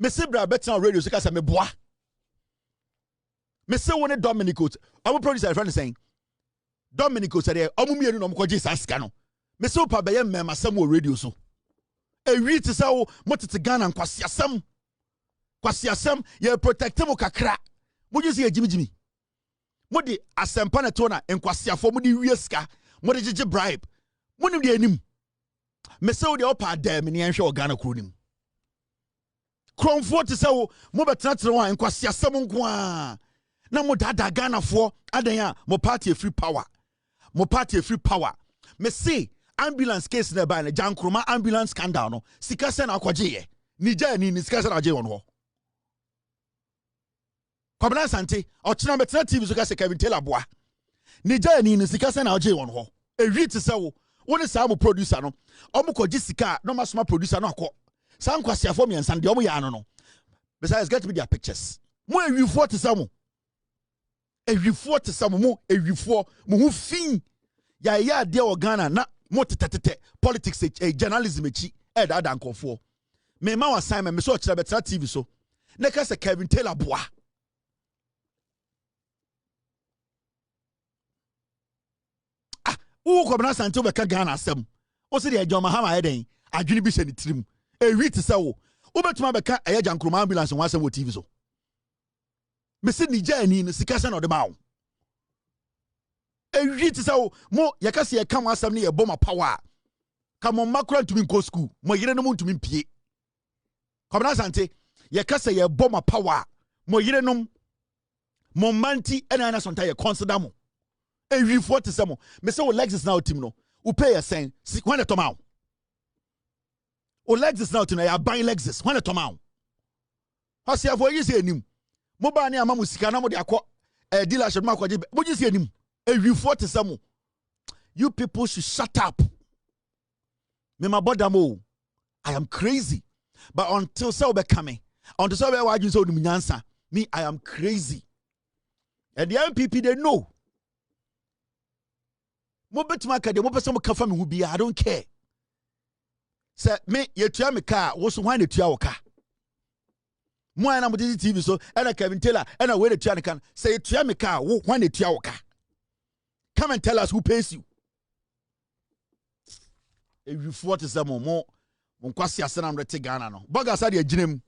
Mr. Brabetta radio, so I me bois. Mr. One Dominico, our producer friend saying, Dominico said, Omumi no mo Jesus cano. Mr. Pabaye mema some radio so. A read to say, what it's a gun and kwasiasam. Kwasiasam, ye protect mo kakra. Mo you see Jimmy. Modi asempana tona en kwasiafo modi wieska, modi jeje bribe. Moni de anim. Mese wo de opa dem ne enhwe organa kronim. Kromfo te se wo mo betratere wa en kwasiasam nko a. Na mo dada Ghana fo adan a mo party free power. Mo party free power. Mese ambulance case na ba na jankroma ambulance scandal no. Sika se na akwaje ye. Nija ni sika se na aje won ho. Kwabena Sante, ochina betra TV so ka se Kevin Taylor boa. Nija ni sika se na aje won ho. Ewi te se wo woni sa mo producer no. Omo koji sika no masoma producer no akọ. Sa nkwasiafo mi ensan de omo ya no. Besides get me their pictures. Mo ewifo te se mo. Ewifo te se mo ewifo mo hu fin. Ya de Ghana na mo tetetete politics journalism echi e da nkofo. Me ma wa assignment me so ochira betra TV so. Na ka se Kevin Taylor boa. Who come na santo be ka Ghana asem. O se de Adom Mahama eden adwene bi hye ne tirim. Ewi te se wo. Wo betuma be ka eya jankroma ambulance won asem wo TV so. Me se Nija ni sika se na ode ma wo. Ewi te se wo mo ye ka se ye ka asem ne ye boma power. Ka mo makura ntumi nko school. Mo yire no mo ntumi mpie. Come na sante ye ka se ye boma power. Mo yire no mo manti ena na sonta ye consider mo. Ewi 40 samo me say o Lexus now team no o pay a sen when the tomao o Lexus now team na buy Lexus when the tomao hasi afo yi say anim mo ba ne ama musika na mo de akọ dealership ma akọ je mo ji say anim ewi 40 samo. You people should shut up. Me my bother mo I am crazy, but until so be coming until so be wa ju so nim nyansa me I am crazy, and the MPP they know. Mo betima ka de mo pese mo kafa me hu bia I don't care. Say me ye tua me car wo so hwan de tua wo ka. Mo ana mo di TV so ana Kevin Taylor ana we de tua ne kan say ye tua me car wo hwan de tua wo ka. Come and tell us who pays you. If you fought is mo mo kwasi asena mrete Ghana no. Boga sa de aginem.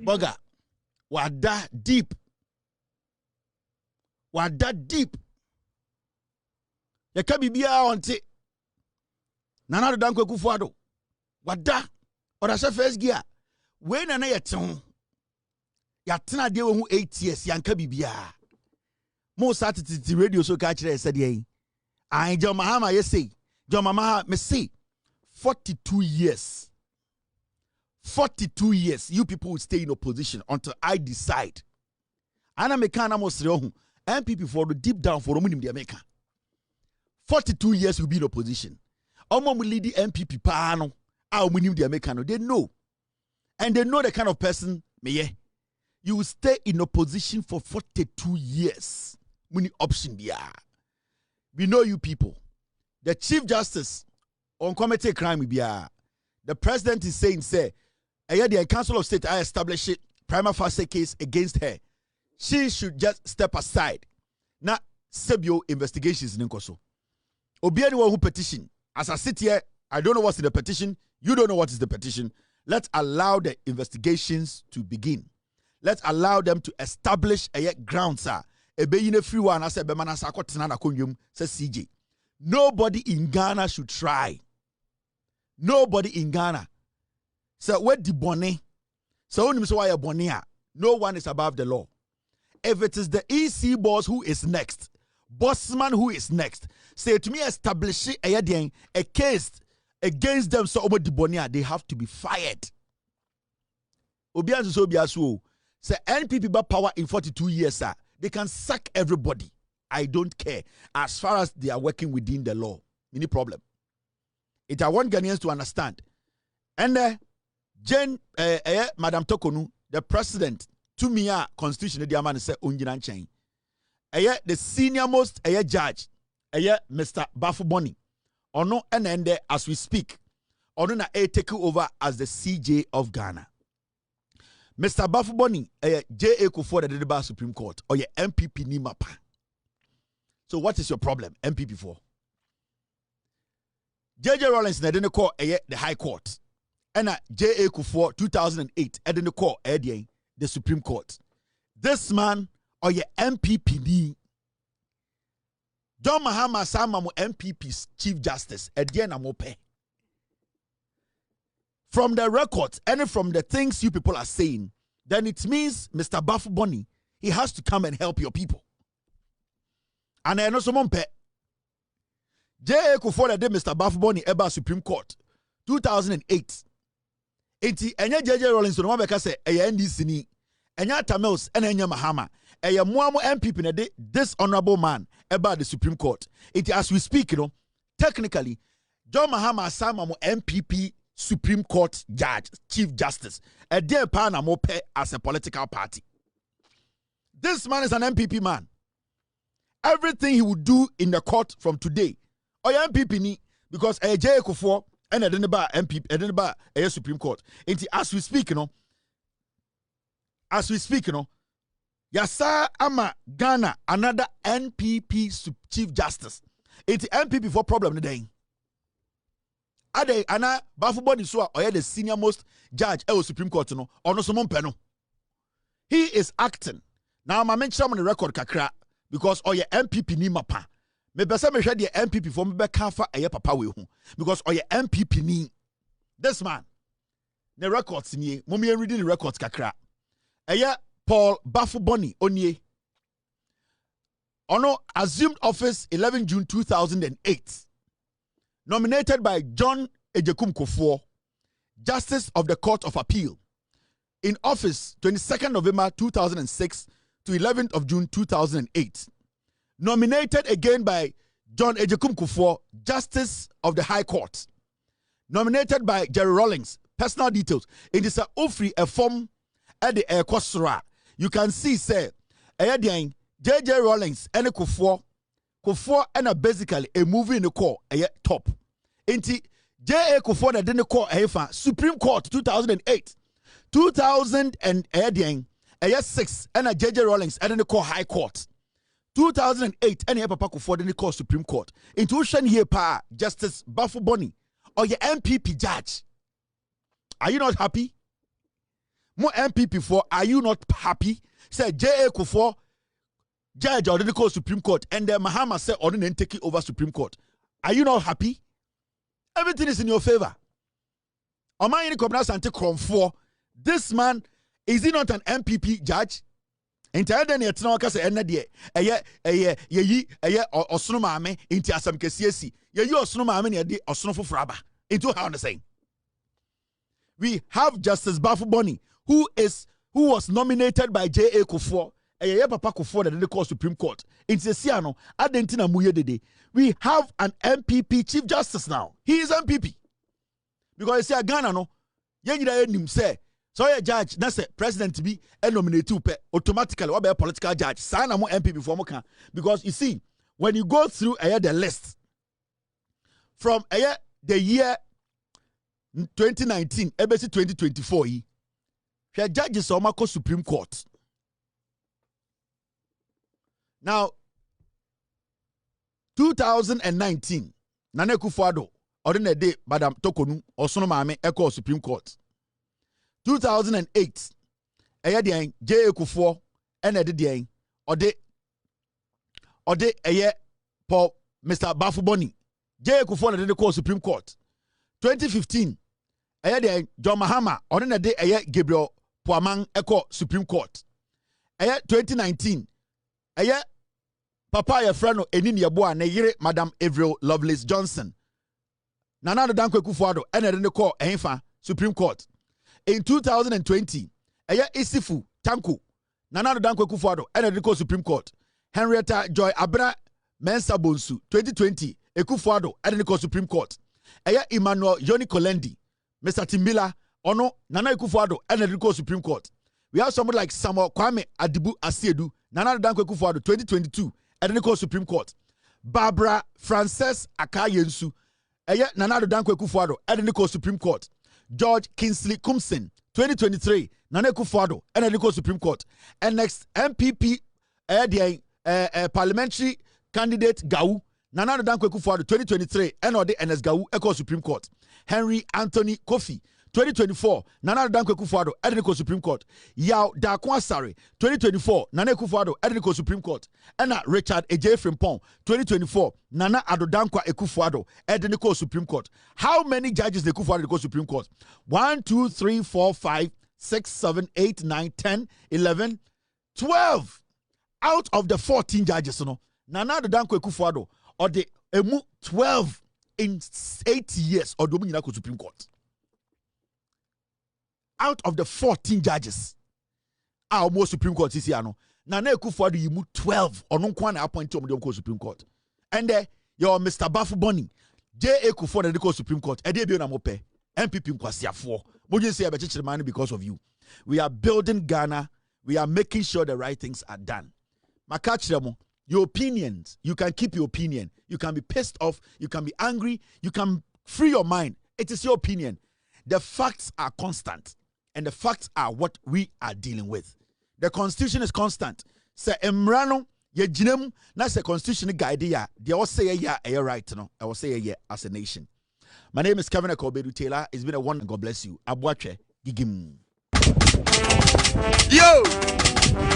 Boga, wada deep. Wada deep. Ya kabi biya onte. Nana do danko kufuado. Wada. Oda se first gear. We na yeton. Ya tena de wo 8 years ya kabi biya. Mo satiti radio so ka kire said ye. An Adom Mahama ye say. Adom Mahama me say 42 years. 42 years, you people will stay in opposition until I decide. Ana meka na mo sere ohun. MPP for the deep down for omunim de America. 42 years will be in opposition. Omo mu lead MPP pa no. A omunim de America no. They know. And they know the kind of person me ye. You will stay in opposition for 42 years. Muni option biya. We know you people. The Chief Justice on committee crime biya. The president is saying say the Council of State I established it prima facie case against her. She should just step aside. Now, Sebio investigations in Nkoso. Obiani who petition as I sit here I don't know what's in the petition. You don't know what is the petition. Let's allow the investigations to begin. Let's allow them to establish a ground, sir. Free one, I said, CJ. Nobody in Ghana should try. Nobody in Ghana. So, what the bonnet? So, no one is above the law. If it is the EC boss who is next, bossman who is next, say to me, establish a case against them, so they have to be fired. Say NPP got power in 42 years, sir. They can sack everybody. I don't care. As far as they are working within the law. Any problem. It I want Ghanaians to understand. And Madame Torkonu, the president, to me, constitution, the man say Unjinan chain. The senior most judge, Mr. Bafuboni. Ono and as we speak, Ono na take over as the CJ of Ghana. Mr. Bafuboni, J.A. Kufuor, the Supreme Court, or your MPP ni mapa. So what is your problem, MPP for? J.J. Rawlings didn't call the High Court. And J.A. Kufuor, 2008, didn't call the Supreme Court. This man, or your MPP ni. Prez Mahama Samamu MPP's Chief Justice, Ediana Mope. From the records and from the things you people are saying, then it means Mr. Bafuboni, he has to come and help your people. And I know someone pay. J.A. Kufuor de Mr. Bafuboni Eba Supreme Court, 2008. Enti enye J.J. Rawlings no mabeka say eye NDC ni, enye Tamils and enye Mahama. Eye muamu MPP na de this honorable man about the Supreme Court. It as we speak, technically, John Mahama Samamu MPP Supreme Court Judge, Chief Justice, a dear Panamope as a political party. This man is an MPP man. Everything he would do in the court from today, or MPP ni, because a J. Kufuor and a Deneba MPP, a Supreme Court. And as we speak, Yasa ama Ghana another NPP Chief Justice. It's MPP for problem today. Ade ana Bafuboni so or the senior most judge Supreme Court or no someone peno. He is acting. Now my mention on the record kakra because your MPP ni mapa. Me pese me hwe the MPP for me be kafa eye papa we hu because your MPP ni this man. The records ni mommy reading the records kakra. Paul Bafuboni Onye. Ono assumed office 11 June 2008. Nominated by John Ejekum Kufuor, Justice of the Court of Appeal. In office 22nd November 2006 to 11th of June 2008. Nominated again by John Ejekum Kufuor, Justice of the High Court. Nominated by Jerry Rawlings. Personal details. It is a offer a form at the air Kosra. You can see, say, J.J. Rawlings and Kufuor and basically a movie in the court, top. Inti J.A. Kufuor that didn't call Supreme Court 2008, 2006 and J.J. Rawlings and the call High Court, 2008 and Papa Kufuor didn't call Supreme Court. Intuition here, Justice Bafuboni or your MPP judge. Are you not happy? More MPP for, are you not happy? Say J.A. Kufuor, judge or didn't call Supreme Court, and then Mahama said, or didn't take it over Supreme Court. Are you not happy? Everything is in your favor. Omanhene Kobna Sante Kromfo, this man, is he not an MPP judge? Entire day, it's not because ye osnumame into asam kesiesi. Ye osnumame ye osnufo fraba. Into how I'm saying. We have Justice Bafuboni, who was nominated by J.A. Kufuor, Papa Kufuor that didn't call Supreme Court. In Sesiano, Adentina Muyedede. We have an MPP Chief Justice now. He is MPP. Because you see, Ghana no, you say, so a judge, that's a president to be nominated automatically, what be a political judge. Sign a more MPP for more. Because you see, when you go through the list from the year 2019, ABC 2024, the judges are Omako Supreme Court. Now, 2019, Nane Kufuor ordinary day Madame Torkonu Osono Maame Eko Supreme Court. 2008 Eye J Kufuor ene de ode eye Paul Mr. Bafuboni J Kufuor na de call Supreme Court. 2015 eye John Mahama ordinary day eye Gabriel Poamang Eko Supreme Court. 2019 Papa ye friend no eni ne boa na yire Madam Avril Lovelace Johnson. Nana Addo Dankwa Akufo-Addo ene de call ehfa Supreme Court. In 2020 Isifu Tanko Nana Addo Dankwa Akufo-Addo ene de call Supreme Court. Henrietta Joy Abra Mensa Bonsu 2020 Akufo-Addo ene de call Supreme Court. Emmanuel Yoni Kolendi Mr. Timbila ono Nana Akufo-Addo ene de call Supreme Court. We have someone like Samuel Kwame Adibu Asiedu Nana Addo Dankwa Akufo-Addo 2022 ene de call Supreme Court. Barbara Frances Akayensu Nana Addo Dankwa Akufo-Addo ene de call Supreme Court. George Kingsley Kumsin 2023 Nana Akufo-Addo ene de call Supreme Court. And next MPP parliamentary candidate Gau Nana Addo Dankwa Akufo-Addo 2023 ene de NS Gau eko Supreme Court. Henry Anthony Kofi 2024 Nana Addo Dankwa Akufo-Addo ene de call Supreme Court. Yao Darko Asare 2024 Nana Akufo-Addo ene de call Supreme Court. Ena Richard Eje Frimpong 2024 Nana Addo Dankwa Akufo-Addo ene de call Supreme Court. How many judges de Akufo-Addo call Supreme Court? 1 2 3 4 5 6 7 8 9 10 11 12 out of the 14 judges no Nana Addo Dankwa Akufo-Addo or the emu 12 in 8 years or do call Supreme Court. Out of the 14 judges, our most Supreme Court is here. Nana Akufo-Addo you 12 or no one appointed to Supreme Court. And your Mr. Bafuboni, J. Akufo-Addo the Supreme Court. MPP Nkwasiafo. Wouldn't say about money because of you. We are building Ghana. We are making sure the right things are done. Makachiremo, your opinions. You can keep your opinion. You can be pissed off. You can be angry. You can free your mind. It is your opinion. The facts are constant. And the facts are what we are dealing with. The constitution is constant. Say emrano ye jinem na say constitution guide ya. They all say yeah right no. I will say yeah as a nation. My name is Kevin Akobedu Taylor. It's been a wonder. God bless you. Adom-Otchere gigim. Yo,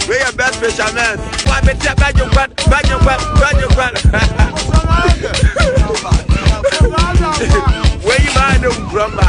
we are best fishermen. Why be tap back your butt. Where you mind? Don't crumba.